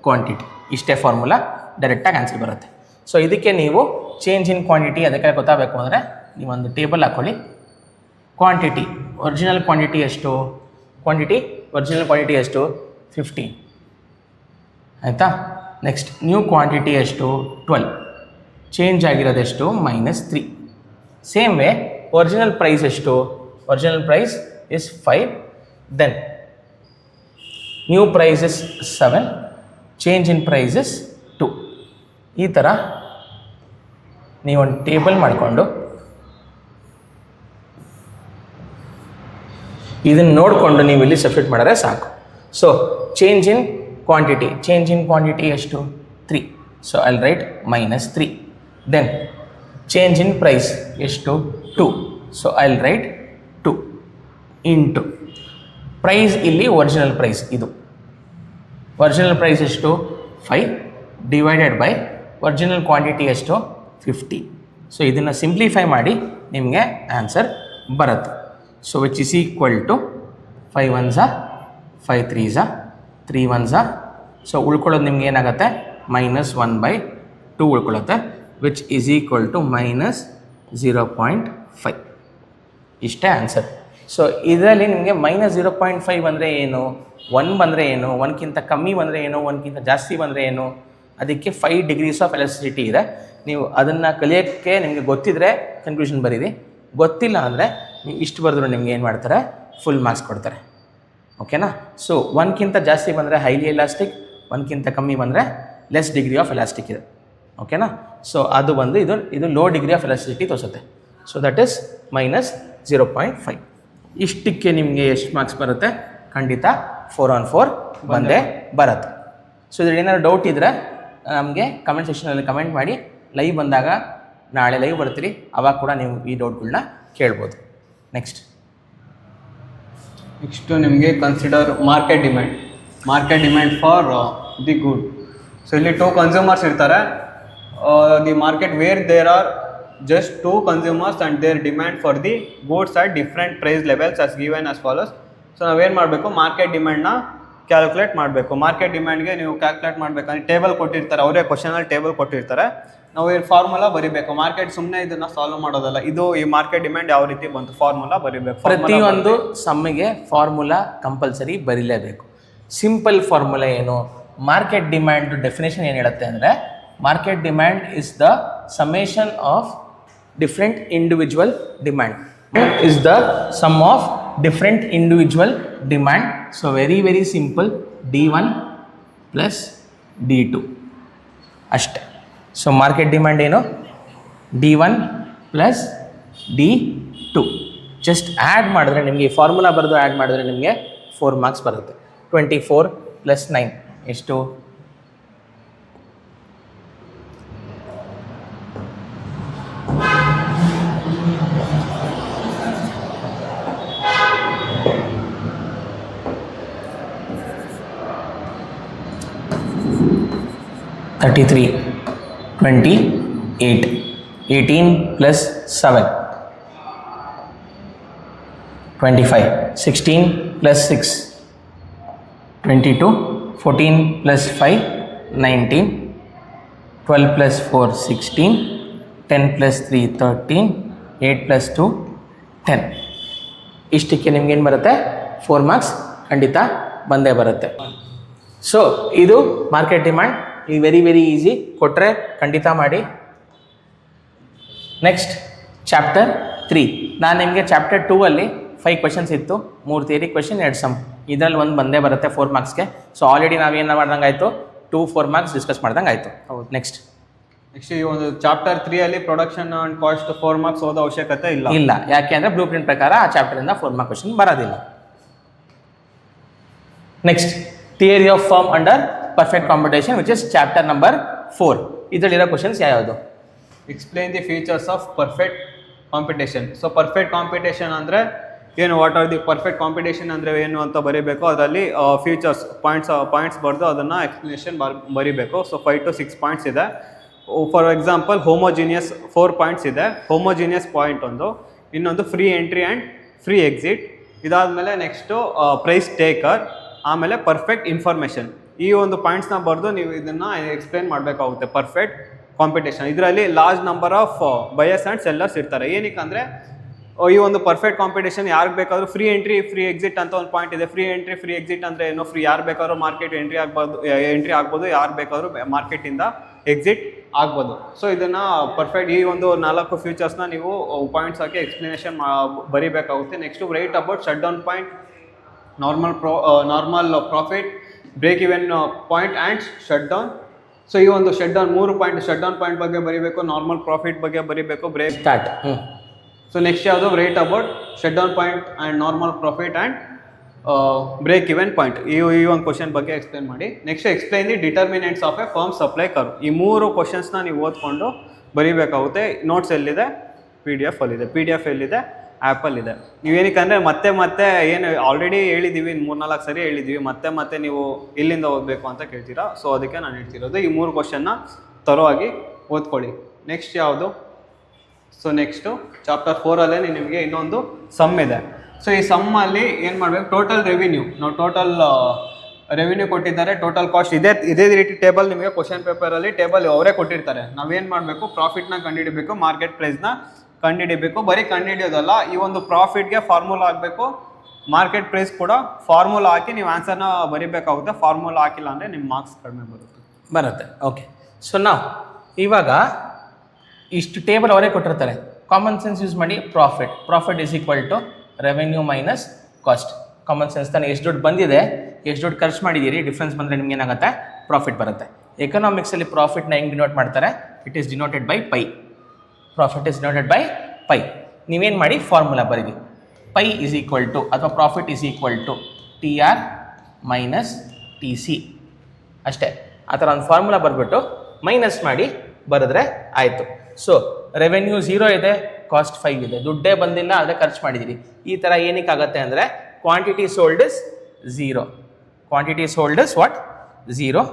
ಕ್ವಾಂಟಿಟಿ. ಇಷ್ಟೇ ಫಾರ್ಮುಲಾ, ಡೈರೆಕ್ಟಾಗಿ ಆನ್ಸರ್ ಬರುತ್ತೆ. ಸೊ ಇದಕ್ಕೆ ನೀವು ಚೇಂಜ್ ಇನ್ ಕ್ವಾಂಟಿಟಿ ಅದಕ್ಕೆ ಗೊತ್ತಾಗಬೇಕು ಅಂದರೆ ನೀವೊಂದು ಟೇಬಲ್ ಹಾಕ್ಕೊಳ್ಳಿ. ಕ್ವಾಂಟಿಟಿ ಒರಿಜಿನಲ್ ಕ್ವಾಂಟಿಟಿ ಎಷ್ಟು, ಒರಿಜಿನಲ್ ಕ್ವಾಂಟಿಟಿ ಎಷ್ಟು 15 ಆಯಿತಾ. ನೆಕ್ಸ್ಟ್ ನ್ಯೂ ಕ್ವಾಂಟಿಟಿ ಎಷ್ಟು 12, ಚೇಂಜ್ ಆಗಿರೋದೆಷ್ಟು -3. ಸೇಮ್ ವೇ ಒರಿಜಿನಲ್ ಪ್ರೈಸ್ ಎಷ್ಟು, original price is 5, then new price is 7, change in price is 2. ಈ ಥರ ನೀವೊಂದು ಟೇಬಲ್ ಮಾಡಿಕೊಂಡು ಇದನ್ನು ನೋಡಿಕೊಂಡು ನೀವು ಇಲ್ಲಿ ಸಬ್ಸ್ಟಿಟ್ಯೂಟ್ ಮಾಡಿದ್ರೆ ಸಾಕು. ಸೊ ಚೇಂಜ್ ಇನ್ ಕ್ವಾಂಟಿಟಿ ಎಷ್ಟು 3, so I'll write -3. Then change in price ಎಷ್ಟು 2, so I'll write 2 into price. ಇಲ್ಲಿ ಒರಿಜಿನಲ್ ಪ್ರೈಸ್, ಇದು ಒರಿಜಿನಲ್ ಪ್ರೈಸ್ ಎಷ್ಟು 5 ಡಿವೈಡೆಡ್ ಬೈ ಒರಿಜಿನಲ್ ಕ್ವಾಂಟಿಟಿ ಎಷ್ಟು 50. ಸೊ ಇದನ್ನು ಸಿಂಪ್ಲಿಫೈ ಮಾಡಿ ನಿಮಗೆ ಆನ್ಸರ್ ಬರುತ್ತೆ. So which is equal to 5 1s 5 3s 3 1s. So ಉಳ್ಕೊಳ್ಳೋದು ನಿಮ್ಗೆ ಏನಾಗುತ್ತೆ -1/2 ಉಳ್ಕೊಳ್ಳುತ್ತೆ, ವಿಚ್ ಈಸ್ ಈಕ್ವಲ್ ಟು -0.5. ಇಷ್ಟೇ ಆನ್ಸರ್. ಸೊ ಇದರಲ್ಲಿ ನಿಮಗೆ -0.5 ಅಂದರೆ ಏನು, 1 ಬಂದರೆ ಏನು, 1ಕ್ಕಿಂತ ಕಮ್ಮಿ ಬಂದರೆ ಏನು, 1ಕ್ಕಿಂತ ಜಾಸ್ತಿ ಬಂದರೆ ಏನು, ಅದಕ್ಕೆ 5 ಡಿಗ್ರೀಸ್ ಆಫ್ ಎಲಾಸ್ಟಿಸಿಟಿ ಇದೆ. ನೀವು ಅದನ್ನು ಕಲಿಯೋಕ್ಕೆ ನಿಮಗೆ ಗೊತ್ತಿದ್ದರೆ ಕನ್ಕ್ಲೂಷನ್ ಬರೀರಿ, ಗೊತ್ತಿಲ್ಲ ಅಂದರೆ ನೀವು ಇಷ್ಟು ಬರೆದ್ರು ನಿಮ್ಗೆ ಏನು ಮಾಡ್ತಾರೆ, ಫುಲ್ ಮಾರ್ಕ್ಸ್ ಕೊಡ್ತಾರೆ. ಓಕೆನಾ. ಸೊ 1ಕ್ಕಿಂತ ಜಾಸ್ತಿ ಬಂದರೆ ಹೈಲಿ ಎಲಾಸ್ಟಿಕ್, 1ಕ್ಕಿಂತ ಕಮ್ಮಿ ಬಂದರೆ ಲೆಸ್ ಡಿಗ್ರಿ ಆಫ್ ಎಲಾಸ್ಟಿಕ್ ಇದೆ. ಓಕೆನಾ. ಸೊ ಅದು ಬಂದು ಇದು ಲೋ ಡಿಗ್ರಿ ಆಫ್ ಎಲಾಸ್ಟಿಸಿಟಿ ತೋರಿಸುತ್ತೆ. So that is -0.5. ಇಷ್ಟಕ್ಕೆ ನಿಮಗೆ ಎಷ್ಟು ಮಾರ್ಕ್ಸ್ ಬರುತ್ತೆ, ಖಂಡಿತ 4 on 4 ಬಂದೇ ಬರುತ್ತೆ. ಸೊ ಇದ್ರಲ್ಲಿ ಏನಾದ್ರು ಡೌಟ್ ಇದ್ದರೆ ನಮಗೆ ಕಮೆಂಟ್ ಸೆಕ್ಷನಲ್ಲಿ ಕಮೆಂಟ್ ಮಾಡಿ. ಲೈವ್ ಬಂದಾಗ, ನಾಳೆ ಲೈವ್ ಬರ್ತೀರಿ, ಅವಾಗ ಕೂಡ ನೀವು ಈ ಡೌಟ್ಗಳನ್ನ ಕೇಳ್ಬೋದು. ನೆಕ್ಸ್ಟ್ ನಿಮಗೆ consider market demand for the good. So ಇಲ್ಲಿ 2 ಕನ್ಸ್ಯೂಮರ್ಸ್ ಇರ್ತಾರೆ. The market where there are just 2 consumers and their demand for the goods at different price levels as given as follows. So ನಾವೇನು ಮಾಡಬೇಕು, market ಡಿಮ್ಯಾಂಡ್ನ calculate ಮಾಡಬೇಕು. Market ಡಿಮ್ಯಾಂಡ್ಗೆ ನೀವು calculate ಮಾಡಬೇಕಂದ್ರೆ table ಕೊಟ್ಟಿರ್ತಾರೆ, ಅವರೇ ಕ್ವಶನಲ್ಲಿ table ಕೊಟ್ಟಿರ್ತಾರೆ, ನಾವು ಈ ಫಾರ್ಮುಲಾ ಬರೀಬೇಕು. ಮಾರ್ಕೆಟ್ ಸುಮ್ಮನೆ ಇದನ್ನು ಸಾಲ್ವ್ ಮಾಡೋದಲ್ಲ, ಇದು ಈ ಮಾರ್ಕೆಟ್ ಡಿಮ್ಯಾಂಡ್ ಯಾವ ರೀತಿ ಬಂತು ಫಾರ್ಮುಲಾ ಬರೀಬೇಕು. ಪ್ರತಿಯೊಂದು ಸಮ್ಮಿಗೆ ಫಾರ್ಮುಲಾ ಕಂಪಲ್ಸರಿ ಬರೀಲೇಬೇಕು. ಸಿಂಪಲ್ ಫಾರ್ಮುಲಾ ಏನು, ಮಾರ್ಕೆಟ್ ಡಿಮ್ಯಾಂಡ್ ಡೆಫಿನೇಷನ್ ಏನು ಹೇಳುತ್ತೆ ಅಂದರೆ, market demand is the summation of different individual demand, is the sum of different individual demand. So very simple, D1 plus D2 ಅಷ್ಟೇ. ಸೊ ಮಾರ್ಕೆಟ್ ಡಿಮ್ಯಾಂಡ್ ಏನು, D1 plus D2. Just add ಮಾಡಿದ್ರೆ ನಿಮಗೆ ಈ formula ಬರೆದು add ಮಾಡಿದ್ರೆ ನಿಮಗೆ 4 marks ಬರುತ್ತೆ. 24 + 9 ಎಷ್ಟು, 33, 28, 18 + 7, 25, 16 + 6, 22, 14 + 5, 19, 12 + 4, 16, 10 + 3, 13, 8 + 2, 10. ಇಷ್ಟಕ್ಕೆ ನಿಮ್ಗೇನು ಬರುತ್ತೆ, 4 ಮಾರ್ಕ್ಸ್ ಖಂಡಿತ ಬಂದೇ ಬರುತ್ತೆ. ಸೊ ಇದು ಮಾರ್ಕೆಟ್ ಡಿಮ್ಯಾಂಡ್. ಈ ವೆರಿ ಈಸಿ, ಕೊಟ್ಟರೆ ಖಂಡಿತ ಮಾಡಿ. Next chapter 3. ನಾನು ನಿಮಗೆ ಚಾಪ್ಟರ್ 2 ಅಲ್ಲಿ 5 ಕ್ವೆಶನ್ಸ್ ಇತ್ತು, 3 ಥಿಯರಿ ಕ್ವೆಶನ್, 2 ಸಮ್. ಇದರಲ್ಲಿ ಒಂದು ಬಂದೇ ಬರುತ್ತೆ 4 ಮಾರ್ಕ್ಸ್ಗೆ. ಸೊ ಆಲ್ರೆಡಿ ನಾವೇನು ಮಾಡ್ದಂಗೆ ಆಯಿತು, 2-4 ಮಾರ್ಕ್ಸ್ ಡಿಸ್ಕಸ್ ಮಾಡ್ದಂಗೆ ಆಯಿತು. ಹೌದು. ನೆಕ್ಸ್ಟ್ ಈ ಒಂದು ಚಾಪ್ಟರ್ 3 ಅಲ್ಲಿ ಪ್ರೊಡಕ್ಷನ್ ಆ್ಯಂಡ್ ಕಾಸ್ಟ್ 4 ಮಾರ್ಕ್ಸ್ ಓದೋ ಅವಶ್ಯಕತೆ ಇಲ್ಲ. ಯಾಕೆ ಅಂದರೆ ಬ್ಲೂ ಪ್ರಿಂಟ್ ಪ್ರಕಾರ ಆ ಚಾಪ್ಟರಿಂದ 4 ಮಾರ್ಕ್ ಕ್ವೆಶನ್ ಬರೋದಿಲ್ಲ. Next theory of firm under perfect competition, which is chapter number 4. ಇದರಲ್ಲಿರೋ ಕ್ವಶನ್ಸ್ ಯಾವುದು, explain the features of perfect competition. So perfect competition ಅಂದರೆ ಏನು, what are the perfect competition ಅಂದರೆ ಏನು ಅಂತ ಬರೀಬೇಕು. ಅದರಲ್ಲಿ ಫೀಚರ್ಸ್ ಪಾಯಿಂಟ್ಸ್ ಬರೆದು ಅದನ್ನು ಎಕ್ಸ್ಪ್ಲನೇಷನ್ ಬರೀಬೇಕು. ಸೊ 5 to 6 ಪಾಯಿಂಟ್ಸ್ ಇದೆ. ಫಾರ್ ಎಕ್ಸಾಂಪಲ್ ಹೋಮೋಜಿನಿಯಸ್ 4 ಪಾಯಿಂಟ್ಸ್ ಇದೆ. ಹೋಮೋಜಿನಿಯಸ್ ಪಾಯಿಂಟ್ ಒಂದು, ಇನ್ನೊಂದು free entry and free exit. ಇದಾದಮೇಲೆ ನೆಕ್ಸ್ಟು ಪ್ರೈಸ್ ಟೇಕರ್, ಆಮೇಲೆ ಪರ್ಫೆಕ್ಟ್ ಇನ್ಫಾರ್ಮೇಷನ್. ಈ ಒಂದು ಪಾಯಿಂಟ್ಸ್ನ ಬರೆದು ನೀವು ಇದನ್ನು ಎಕ್ಸ್ಪ್ಲೇನ್ ಮಾಡಬೇಕಾಗುತ್ತೆ. Perfect competition. ಇದರಲ್ಲಿ large number of buyers and sellers ಇರ್ತಾರೆ. ಏನಕ್ಕೆ ಅಂದರೆ ಈ ಒಂದು ಪರ್ಫೆಕ್ಟ್ ಕಾಂಪಿಟೇಷನ್ ಯಾರಿಗೆ ಬೇಕಾದ್ರೂ ಫ್ರೀ ಎಂಟ್ರಿ ಫ್ರೀ ಎಕ್ಸಿಟ್ ಅಂತ ಒಂದು ಪಾಯಿಂಟ್ ಇದೆ. ಫ್ರೀ ಎಂಟ್ರಿ ಫ್ರೀ ಎಕ್ಸಿಟ್ ಅಂದರೆ ಏನು, ಫ್ರೀ ಯಾರು ಬೇಕಾದ್ರೂ ಮಾರ್ಕೆಟ್ ಎಂಟ್ರಿ ಆಗ್ಬೋದು, ಯಾರು ಬೇಕಾದ್ರೂ ಮಾರ್ಕೆಟಿಂದ ಎಕ್ಸಿಟ್ ಆಗ್ಬೋದು. ಸೊ ಇದನ್ನು ಪರ್ಫೆಕ್ಟ್ ಈ ಒಂದು 4 ಫ್ಯೂಚರ್ಸ್ನ ನೀವು ಪಾಯಿಂಟ್ಸ್ ಹಾಕಿ ಎಕ್ಸ್ಪ್ಲನೇಷನ್ ಬರೀಬೇಕಾಗುತ್ತೆ. Next right about shut down point, normal profit, break even point and shut down. So ಈ ಒಂದು shut down 3 point, shut down point ಬಗ್ಗೆ ಬರೀಬೇಕು, ನಾರ್ಮಲ್ ಪ್ರಾಫಿಟ್ ಬಗ್ಗೆ ಬರೀಬೇಕು, ಬ್ರೇಕ್ ಸ್ಟಾರ್ಟ್. ಸೊ ನೆಕ್ಸ್ಟ್ ಯಾವುದು right about shut down point and normal profit and break even point. ಈ ಒಂದು question ಬಗ್ಗೆ ಎಕ್ಸ್ಪ್ಲೇನ್ ಮಾಡಿ. Next explain the determinants of A firm supply curve. ಈ 3 ಕ್ವಶನ್ಸ್ನ ನೀವು ಓದ್ಕೊಂಡು ಬರೀಬೇಕಾಗುತ್ತೆ. ನೋಟ್ಸ್ ಎಲ್ಲಿದೆ, PDF ಅಲ್ಲಿದೆ, PDF ಎಲ್ಲಿದೆ, ಆ್ಯಪಲ್ಲಿದೆ. ನೀವೇನಕ್ಕೆ ಅಂದರೆ ಮತ್ತೆ ಏನು ಆಲ್ರೆಡಿ ಹೇಳಿದ್ದೀವಿ, 3-4 ಸರಿ ಹೇಳಿದ್ದೀವಿ, ಮತ್ತೆ ನೀವು ಎಲ್ಲಿಂದ ಓದಬೇಕು ಅಂತ ಕೇಳ್ತೀರಾ. ಸೊ ಅದಕ್ಕೆ ನಾನು ಹೇಳ್ತಿರೋದು ಈ 3 ಕ್ವಶನ್ನ ತರೋವಾಗಿ ಓದ್ಕೊಳ್ಳಿ. ನೆಕ್ಸ್ಟ್ ಯಾವುದು, ಸೊ ನೆಕ್ಸ್ಟು ಚಾಪ್ಟರ್ 4ಅಲ್ಲೇ ನಿಮಗೆ ಇನ್ನೊಂದು ಸಮ್ ಇದೆ. ಸೊ ಈ ಸಮ್ಮಲ್ಲಿ ಏನು ಮಾಡಬೇಕು, ಟೋಟಲ್ ರೆವಿನ್ಯೂ, ನಾವು ಟೋಟಲ್ ರೆವಿನ್ಯೂ ಕೊಟ್ಟಿದ್ದಾರೆ, ಟೋಟಲ್ ಕಾಸ್ಟ್ ಇದೇ ರೀತಿ ಟೇಬಲ್ ನಿಮಗೆ ಕ್ವಶನ್ ಪೇಪರಲ್ಲಿ ಟೇಬಲ್ ಅವರೇ ಕೊಟ್ಟಿರ್ತಾರೆ. ನಾವೇನು ಮಾಡಬೇಕು, ಪ್ರಾಫಿಟ್ನ ಕಂಡುಹಿಡಿಬೇಕು, ಮಾರ್ಕೆಟ್ ಪ್ರೈಸ್ನ ಕಂಡುಹಿಡಿಬೇಕು. ಬರೀ ಕಂಡುಹಿಡಿಯೋದಲ್ಲ, ಈ ಒಂದು ಪ್ರಾಫಿಟ್ಗೆ ಫಾರ್ಮುಲಾ ಹಾಕಬೇಕು, ಮಾರ್ಕೆಟ್ ಪ್ರೈಸ್ ಕೂಡ ಫಾರ್ಮುಲಾ ಹಾಕಿ ನೀವು ಆನ್ಸರ್ನ ಬರೀಬೇಕಾಗುತ್ತೆ. ಫಾರ್ಮುಲಾ ಹಾಕಿಲ್ಲ ಅಂದರೆ ನಿಮ್ಮ ಮಾರ್ಕ್ಸ್ ಕಡಿಮೆ ಬರುತ್ತೆ. ಓಕೆ, ಸೊ ನಾವು ಇವಾಗ ಇಷ್ಟು ಟೇಬಲ್ ಅವರೇ ಕೊಟ್ಟಿರ್ತಾರೆ. ಕಾಮನ್ ಸೆನ್ಸ್ ಯೂಸ್ ಮಾಡಿ, profit is equal to revenue minus cost. Common sense ತಾನೆ, ಎಷ್ಟು ದುಡ್ಡು ಬಂದಿದೆ, ಎಷ್ಟು ದುಡ್ಡು ಖರ್ಚು ಮಾಡಿದ್ದೀರಿ, ಡಿಫ್ರೆನ್ಸ್ ಬಂದರೆ ನಿಮ್ಗೆ ಏನಾಗುತ್ತೆ, ಪ್ರಾಫಿಟ್ ಬರುತ್ತೆ. ಎಕನಾಮಿಕ್ಸಲ್ಲಿ ಪ್ರಾಫಿಟ್ನ ಹೆಂಗೆ ಡಿನೋಟ್ ಮಾಡ್ತಾರೆ, it is denoted by pi. Profit is denoted by pi. ನೀವೇನು ಮಾಡಿ, ಫಾರ್ಮುಲಾ ಬರೀರಿ, ಪೈ ಇಸ್ ಈಕ್ವಲ್ ಟು ಅಥವಾ profit is equal to TR minus TC ಅಷ್ಟೇ. ಆ ಥರ ಒಂದು ಫಾರ್ಮುಲಾ ಬರೆದ್ಬಿಟ್ಟು ಮೈನಸ್ ಮಾಡಿ ಬರೆದ್ರೆ ಆಯಿತು. ಸೊ ರೆವೆನ್ಯೂ 0 ಇದೆ, ಕಾಸ್ಟ್ 5 ಇದೆ, ದುಡ್ಡೇ ಬಂದಿಲ್ಲ ಆದರೆ ಖರ್ಚು ಮಾಡಿದ್ದೀರಿ. ಈ ಥರ ಏನಕ್ಕಾಗತ್ತೆ ಅಂದರೆ quantity sold is 0. Quantity sold is what, 0.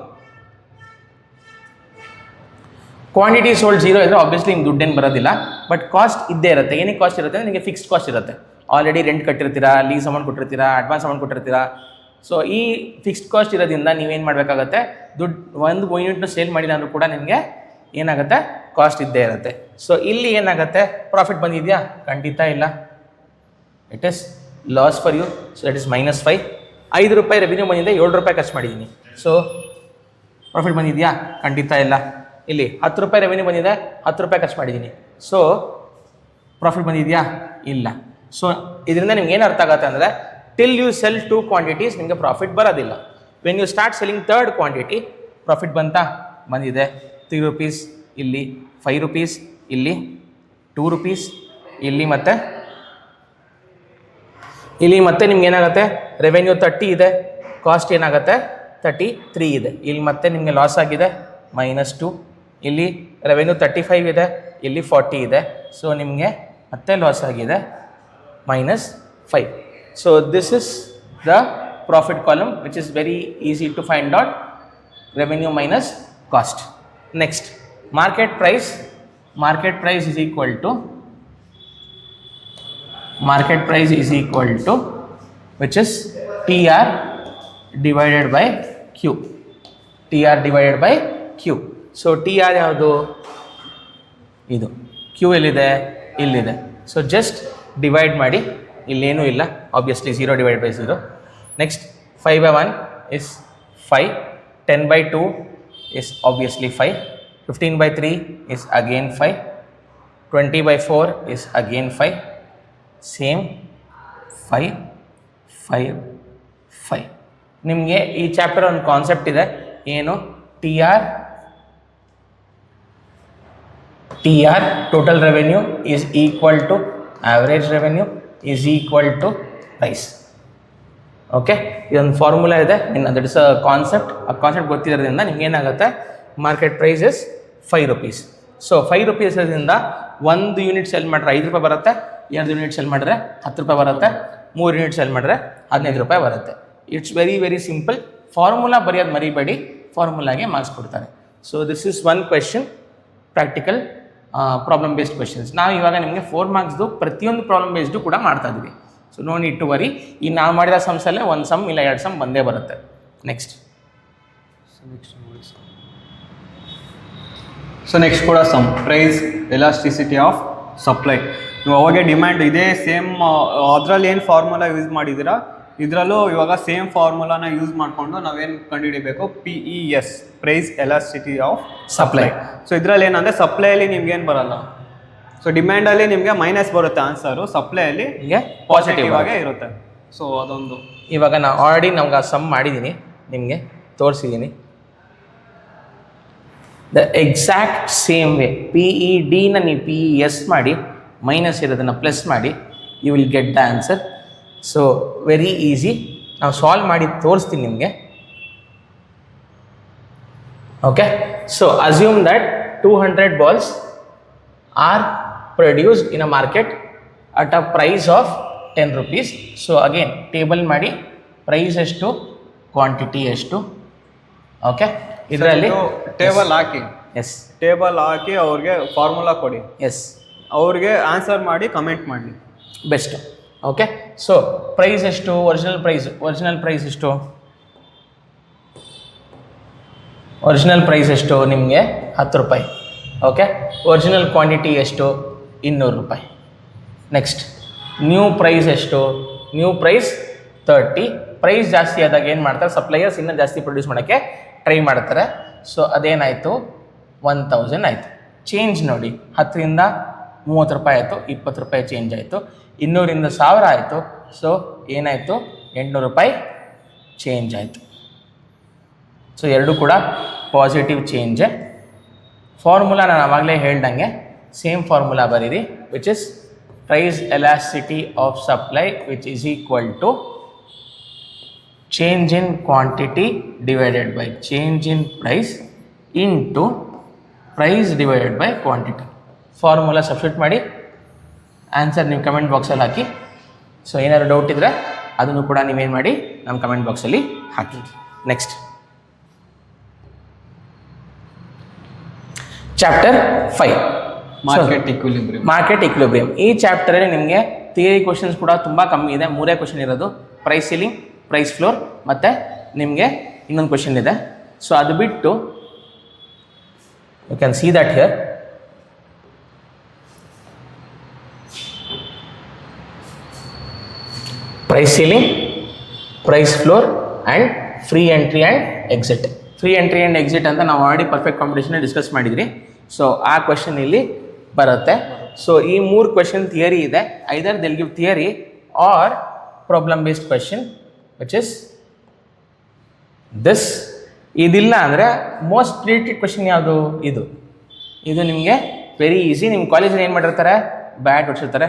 Quantity sold 0 ಇದ್ದರೆ ಆಬ್ವಿಯಸ್ಲಿ ನಿಮ್ಗೆ ದುಡ್ಡೇನು ಬರೋದಿಲ್ಲ, ಬಟ್ ಕಾಸ್ಟ್ ಇದ್ದೇ ಇರುತ್ತೆ. ಏನಕ್ಕೆ ಕಾಸ್ಟ್ ಇರುತ್ತೆ ಅಂದರೆ ನಿಮಗೆ ಫಿಕ್ಸ್ಡ್ ಕಾಸ್ಟ್ ಇರುತ್ತೆ. ಆಲ್ರೆಡಿ ರೆಂಟ್ ಕಟ್ಟಿರ್ತೀರಾ, ಲೀಸ್ ಅಮೌಂಟ್ ಕೊಟ್ಟಿರ್ತೀರಾ, ಅಡ್ವಾನ್ಸ್ ಅಮೌಂಟ್ ಕೊಟ್ಟಿರ್ತೀರಾ. ಸೊ ಈ ಫಿಕ್ಸ್ಡ್ ಕಾಸ್ಟ್ ಇರೋದ್ರಿಂದ ನೀವೇನು ಮಾಡಬೇಕಾಗತ್ತೆ, ದುಡ್ಡು ಒಂದು ಯೂನಿಟ್ನ ಸೇಲ್ ಮಾಡಿಲ್ಲ ಅಂದರೂ ಕೂಡ ನಿಮಗೆ ಏನಾಗುತ್ತೆ, ಕಾಸ್ಟ್ ಇದ್ದೇ ಇರುತ್ತೆ. ಸೊ ಇಲ್ಲಿ ಏನಾಗುತ್ತೆ, ಪ್ರಾಫಿಟ್ ಬಂದಿದೆಯಾ, ಖಂಡಿತ ಇಲ್ಲ, it is loss for you. So that is -5. 5 ರೂಪಾಯಿ ರೆವಿನ್ಯೂ ಬಂದಿದೆ, 7 ರೂಪಾಯಿ ಖರ್ಚು ಮಾಡಿದ್ದೀನಿ. ಸೊ ಪ್ರಾಫಿಟ್ ಬಂದಿದೆಯಾ, ಖಂಡಿತ ಇಲ್ಲ. ಇಲ್ಲಿ 10 ರೂಪಾಯಿ ರೆವಿನ್ಯೂ ಬಂದಿದೆ, 10 ರೂಪಾಯಿ ಖರ್ಚು ಮಾಡಿದ್ದೀನಿ. ಸೊ ಪ್ರಾಫಿಟ್ ಬಂದಿದೆಯಾ, ಇಲ್ಲ. ಸೊ ಇದರಿಂದ ನಿಮ್ಗೆ ಏನು ಅರ್ಥ ಆಗುತ್ತೆ ಅಂದರೆ, ಟಿಲ್ ಯು ಸೆಲ್ 2 ಕ್ವಾಂಟಿಟೀಸ್ ನಿಮಗೆ ಪ್ರಾಫಿಟ್ ಬರೋದಿಲ್ಲ. When you start selling 3rd quantity, profit ಬಂದಿದೆ 3 ರೂಪೀಸ್, ಇಲ್ಲಿ 5 ರೂಪೀಸ್, ಇಲ್ಲಿ 2 ರೂಪೀಸ್, ಇಲ್ಲಿ ಮತ್ತೆ ನಿಮ್ಗೆ ಏನಾಗುತ್ತೆ, ರೆವೆನ್ಯೂ 30 ಇದೆ, ಕಾಸ್ಟ್ ಏನಾಗುತ್ತೆ 33 ಇದೆ. ಇಲ್ಲಿ ಮತ್ತೆ ನಿಮಗೆ ಲಾಸ್ ಆಗಿದೆ -2. ಇಲ್ಲಿ ರೆವೆನ್ಯೂ 35 ಇದೆ, ಇಲ್ಲಿ 40 ಇದೆ. ಸೊ ನಿಮಗೆ ಮತ್ತೆ ಲಾಸ್ ಆಗಿದೆ -5. So this is the profit column which is very easy to find out revenue minus cost. Next market price is equal to which is TR divided by Q. So TR ಯಾವುದು, ಇದು, Q ಎಲ್ಲಿದೆ, ಇಲ್ಲಿದೆ. So just divide ಮಾಡಿ, ಇಲ್ಲೇನೂ ಇಲ್ಲ, obviously 0 divide by 0. Next 5/1 is 5, 10/2 is obviously 5, 15/3 is again 5, 20/4 is again 5, same 5, 5, 5. ನಿಮಗೆ ಈ chapter ಒಂದು concept ಇದೆ, ಏನು, TR total revenue is equal to average revenue is equal to price. Okay, ಇದೊಂದು ಫಾರ್ಮುಲಾ ಇದೆ, that is a concept. ಆ concept ಗೊತ್ತಿರೋದ್ರಿಂದ ನಿಮ್ಗೆ ಏನಾಗುತ್ತೆ, market price is 5 rupees. So 5 rupees ಇಂದ 1 ಯೂನಿಟ್ ಸೆಲ್ ಮಾಡಿದ್ರೆ 5 ರೂಪಾಯಿ ಬರುತ್ತೆ, 2 ಯೂನಿಟ್ ಸೆಲ್ ಮಾಡಿದ್ರೆ 10 ರೂಪಾಯಿ ಬರುತ್ತೆ, 3 ಯೂನಿಟ್ ಸೆಲ್ ಮಾಡಿದ್ರೆ 15 ರೂಪಾಯಿ ಬರುತ್ತೆ. It's very very simple. Formula ಬರೆಯೋದು ಮರಿಬೇಡಿ, ಫಾರ್ಮುಲಾಗೆ ಮಾರ್ಕ್ಸ್ ಕೊಡ್ತಾರೆ. So this is one question, practical problem based questions. ನಾವು ಇವಾಗ ನಿಮಗೆ 4 ಮಾರ್ಕ್ಸ್ದು ಪ್ರತಿಯೊಂದು ಪ್ರಾಬ್ಲಮ್ ಬೇಸ್ಡು ಕೂಡ ಮಾಡ್ತಾ ಇದ್ದೀವಿ. So no need to worry. ಈ ನಾವು ಮಾಡಿದ ಸಮ್ಸಲ್ಲೇ 1 ಸಮ್ ಇಲ್ಲ 2 ಸಮ್ ಬಂದೇ ಬರುತ್ತೆ. ನೆಕ್ಸ್ಟ್ ಸೊ ನೆಕ್ಸ್ಟ್ ಕೂಡ sum price elasticity of supply. ನೀವು ಅವಾಗೆ ಡಿಮ್ಯಾಂಡ್ ಇದೇ ಸೇಮ್ ಅದರಲ್ಲಿ ಏನು ಫಾರ್ಮುಲಾ ಯೂಸ್ ಮಾಡಿದ್ದೀರಾ ಇದರಲ್ಲೂ ಇವಾಗ ಸೇಮ್ ಫಾರ್ಮುಲಾನ ಯೂಸ್ ಮಾಡಿಕೊಂಡು ನಾವೇನು ಕಂಡುಹಿಡಿಬೇಕು, PES price elasticity of supply. So ಇದರಲ್ಲಿ ಏನಂದರೆ ಸಪ್ಲೈಯಲ್ಲಿ ನಿಮ್ಗೇನು ಬರಲ್ಲ, ಸೊ ಡಿಮ್ಯಾಂಡಲ್ಲಿ ನಿಮಗೆ ಮೈನಸ್ ಬರುತ್ತೆ ಆನ್ಸರು, ಸಪ್ಲೈಯಲ್ಲಿ ನಿಮಗೆ ಪಾಸಿಟಿವ್ ಆಗೇ ಇರುತ್ತೆ. ಸೊ ಅದೊಂದು ಇವಾಗ ನಾನು ಆಲ್ರೆಡಿ ನಮ್ಗೆ ಸಮ್ ಮಾಡಿದ್ದೀನಿ, ನಿಮಗೆ ತೋರಿಸಿದ್ದೀನಿ. ದ ಎಕ್ಸಾಕ್ಟ್ ಸೇಮ್ ವೇ PEDನ ನೀವು PES ಮಾಡಿ ಮೈನಸ್ ಇರೋದನ್ನು ಪ್ಲಸ್ ಮಾಡಿ, you will get the answer. So very easy, ನಾವು ಸಾಲ್ವ್ ಮಾಡಿ ತೋರಿಸ್ತೀನಿ ನಿಮಗೆ. Okay, so assume that 200 balls are produced in a market at a price of 10 rupees. So again table ಮಾಡಿ, ಪ್ರೈಸ್ ಎಷ್ಟು, quantity ಎಷ್ಟು. Okay, ಇದರಲ್ಲಿ table ಹಾಕಿ, yes table ಹಾಕಿ ಅವ್ರಿಗೆ ಫಾರ್ಮುಲಾ ಕೊಡಿ, ಎಸ್ ಅವ್ರಿಗೆ ಆನ್ಸರ್ ಮಾಡಿ ಕಮೆಂಟ್ ಮಾಡಿ, ಬೆಸ್ಟ್. ಓಕೆ, ಸೊ ಪ್ರೈಸ್ ಎಷ್ಟು, ಒರಿಜಿನಲ್ ಪ್ರೈಸ್ ಎಷ್ಟು, ಒರಿಜಿನಲ್ ಪ್ರೈಸ್ ಎಷ್ಟು ನಿಮಗೆ 10 ರೂಪಾಯಿ. ಓಕೆ, ಒರಿಜಿನಲ್ ಕ್ವಾಂಟಿಟಿ ಎಷ್ಟು, 200 ರೂಪಾಯಿ. ನೆಕ್ಸ್ಟ್ ನ್ಯೂ ಪ್ರೈಸ್ ಎಷ್ಟು, ನ್ಯೂ ಪ್ರೈಸ್ 30. ಪ್ರೈಸ್ ಜಾಸ್ತಿ ಆದಾಗ ಏನು ಮಾಡ್ತಾರೆ, ಸಪ್ಲೈಯರ್ಸ್ ಇನ್ನೂ ಜಾಸ್ತಿ ಪ್ರೊಡ್ಯೂಸ್ ಮಾಡೋಕ್ಕೆ ಟ್ರೈ ಮಾಡ್ತಾರೆ. ಸೊ ಅದೇನಾಯಿತು, 1000 ಆಯಿತು. ಚೇಂಜ್ ನೋಡಿ, 10ರಿಂದ 30 ರೂಪಾಯಿ ಆಯಿತು, 20 ರೂಪಾಯಿ ಚೇಂಜ್ ಆಯಿತು. 200ರಿಂದ 1000 ಆಯಿತು. ಸೊ ಏನಾಯಿತು, 800 ರೂಪಾಯಿ ಚೇಂಜ್ ಆಯಿತು. ಸೊ ಎರಡೂ ಕೂಡ ಪಾಸಿಟಿವ್ ಚೇಂಜೇ. ಫಾರ್ಮುಲಾ ನಾನು ಆವಾಗಲೇ ಹೇಳ್ದಂಗೆ ಸೇಮ್ ಫಾರ್ಮುಲಾ ಬರೀರಿ, which is price elasticity of supply which is equal to change in quantity divided by change in price into price divided by quantity. Formula substitute ಮಾಡಿ answer ನೀವು comment ಬಾಕ್ಸಲ್ಲಿ ಹಾಕಿ. So ಏನಾದ್ರು doubt ಇದ್ದರೆ ಅದನ್ನು ಕೂಡ ನೀವೇನು ಮಾಡಿ ನಮ್ಮ ಕಮೆಂಟ್ ಬಾಕ್ಸಲ್ಲಿ ಹಾಕಿ. Next chapter 5 market equilibrium. Market equilibrium. ಈ ಚಾಪ್ಟರಲ್ಲಿ ನಿಮಗೆ ಥಿಯರಿ ಕ್ವಶನ್ಸ್ ಕೂಡ ತುಂಬ ಕಮ್ಮಿ ಇದೆ, 3 ಕ್ವಶನ್ ಇರೋದು, ಪ್ರೈಸ್ ಸೀಲಿಂಗ್, ಪ್ರೈಸ್ ಫ್ಲೋರ್, ಮತ್ತು ನಿಮಗೆ ಇನ್ನೊಂದು ಕ್ವಶನ್ ಇದೆ. ಸೊ ಅದು ಬಿಟ್ಟು you can see that here. Price ceiling, price floor and free entry and exit. Free entry and exit ಅಂತ ನಾವು ಆಲ್ರೆಡಿ ಪರ್ಫೆಕ್ಟ್ ಕಾಂಪಿಟೇಷನ್ ಡಿಸ್ಕಸ್ ಮಾಡಿದ್ರಿ. ಸೊ ಆ ಕ್ವಶನ್ ಇಲ್ಲಿ ಬರುತ್ತೆ. ಸೊ ಈ 3 ಕ್ವಶನ್ ಥಿಯರಿ ಇದೆ, either they'll give theory or problem based question which is this. ಇದಿಲ್ಲ ಅಂದರೆ ಮೋಸ್ಟ್ ರಿಲೇಟೆಡ್ ಕ್ವಶನ್ ಯಾವುದು, ಇದು ನಿಮಗೆ ವೆರಿ ಈಸಿ. ನಿಮ್ಮ ಕಾಲೇಜಲ್ಲಿ ಏನು ಮಾಡಿರ್ತಾರೆ, ಬ್ಯಾಟ್ ಹೊಡ್ಸಿರ್ತಾರೆ,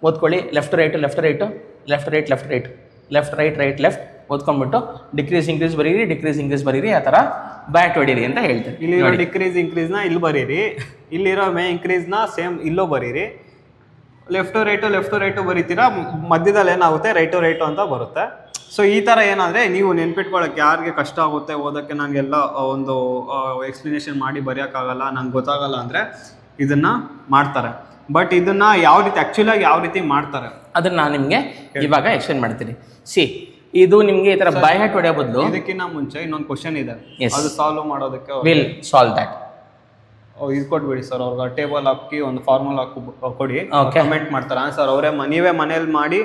ಓದ್ಕೊಳ್ಳಿ, left right left right left right left right left right right left ಓದ್ಕೊಂಡ್ಬಿಟ್ಟು ಡಿಕ್ರೀಸ್ ಇಂಕ್ರೀಸ್ ಬರೀರಿ, ಡಿಕ್ರೀಸ್ ಇಂಕ್ರೀಸ್ ಬರೀರಿ, ಆ ಥರ ಬ್ಯಾಟ್ ಹೊಡೀರಿ ಅಂತ ಹೇಳ್ತಾರೆ. ಇಲ್ಲಿರೋ ಡಿಕ್ರೀಸ್ ಇಂಕ್ರೀಸ್ನ ಇಲ್ಲಿ ಬರೀರಿ, ಇಲ್ಲಿರೋ ಇಂಕ್ರೀಸ್ನ ಸೇಮ್ ಇಲ್ಲೋ ಬರೀರಿ. ಲೆಫ್ಟು ರೈಟು ಬರೀತೀರಾ, ಮಧ್ಯದಲ್ಲಿ ಏನಾಗುತ್ತೆ ರೈಟು ಅಂತ ಬರುತ್ತೆ. ಸೊ ಈ ಥರ ಏನಂದರೆ ನೀವು ನೆನ್ಪಿಟ್ಕೊಳ್ಳೋಕ್ಕೆ ಯಾರಿಗೆ ಕಷ್ಟ ಆಗುತ್ತೆ ಓದೋಕ್ಕೆ, ನನಗೆಲ್ಲ ಒಂದು ಎಕ್ಸ್ಪ್ಲನೇಷನ್ ಮಾಡಿ ಬರೆಯೋಕ್ಕಾಗಲ್ಲ, ನಂಗೆ ಗೊತ್ತಾಗಲ್ಲ ಅಂದರೆ ಇದನ್ನು ಮಾಡ್ತಾರೆ. ಬಟ್ ಇದನ್ನು ಯಾವ ರೀತಿ ಆ್ಯಕ್ಚುಲಾಗಿ ಯಾವ ರೀತಿ ಮಾಡ್ತಾರೆ ಅದನ್ನು ನಾನು ನಿಮಗೆ ಇವಾಗ ಎಕ್ಸ್ಪ್ಲೇನ್ ಮಾಡ್ತೀನಿ. ಸಿ, ಇದು ನಿಮಗೆ ಈ ಥರ ಬೈ ಹ್ಯಾಟ್ ಹೊಡೆಯೋ ಬದಲು ಇದಕ್ಕಿಂತ ಮುಂಚೆ ಇನ್ನೊಂದು ಕ್ವಶನ್ ಇದೆ, ಅದು ಸಾಲ್ವ್ ಮಾಡೋದಕ್ಕೆ ವಿಲ್ ಸಾಲ್ವ್ ದ್ಯಾಟ್. ಇದು ಕೊಟ್ಬಿಡಿ ಸರ್, ಅವ್ರಿಗೆ ಟೇಬಲ್ ಹಾಕಿ ಒಂದು ಫಾರ್ಮುಲಾ ಕೊಡಿ, ಕಮೆಂಟ್ ಮಾಡ್ತಾರೆ ಆನ್ಸರ್. ಅವರೇ ನೀವೇ ಮನೇಲಿ ಮಾಡಿ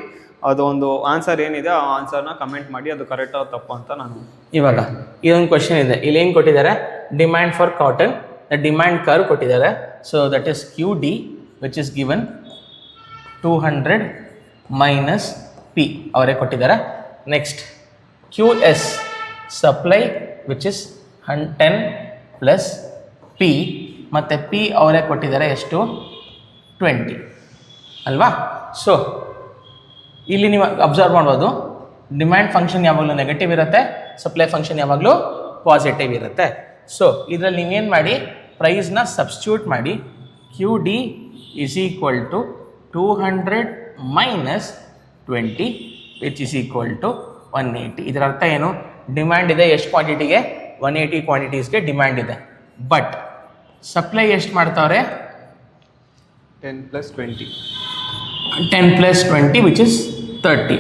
ಅದು ಒಂದು ಆನ್ಸರ್ ಏನಿದೆ ಆ ಆನ್ಸರ್ನ ಕಮೆಂಟ್ ಮಾಡಿ, ಅದು ಕರೆಕ್ಟೋ ತಪ್ಪು ಅಂತ ನಾನು ಇವಾಗ ಇದೊಂದು ಕ್ವಶನ್ ಇದೆ. ಇಲ್ಲಿ ಏನು ಕೊಟ್ಟಿದ್ದಾರೆ, demand for cotton, the demand curve ಕೊಟ್ಟಿದ್ದಾರೆ. So that is QD which is given 200 minus P ಅವರೇ ಕೊಟ್ಟಿದ್ದಾರೆ. Next QS supply which is 10 plus P, ಮತ್ತು P ಅವರೇ ಕೊಟ್ಟಿದ್ದಾರೆ ಎಷ್ಟು, 20 ಅಲ್ವಾ. ಸೊ ಇಲ್ಲಿ ನೀವು ಅಬ್ಸರ್ವ್ ಮಾಡ್ಬೋದು, ಡಿಮ್ಯಾಂಡ್ ಫಂಕ್ಷನ್ ಯಾವಾಗಲೂ ನೆಗೆಟಿವ್ ಇರುತ್ತೆ, ಸಪ್ಲೈ ಫಂಕ್ಷನ್ ಯಾವಾಗಲೂ ಪಾಸಿಟಿವ್ ಇರುತ್ತೆ. ಸೊ ಇದರಲ್ಲಿ ನೀವೇನು ಮಾಡಿ, ಪ್ರೈಸ್ನ ಸಬ್ಸ್ಟಿಟ್ಯೂಟ್ ಮಾಡಿ, QD is equal to 200 minus 20 which is equal to 180. ಇದರ ಅರ್ಥ ಏನು, ಡಿಮ್ಯಾಂಡ್ ಇದೆ ಎಷ್ಟು ಕ್ವಾಂಟಿಟಿಗೆ, 180 ಕ್ವಾಂಟಿಟೀಸ್ಗೆ ಡಿಮ್ಯಾಂಡ್ ಇದೆ. ಬಟ್ ಸಪ್ಲೈ ಎಷ್ಟು ಮಾಡ್ತಾವ್ರೆ, 10 plus 20 which is 30.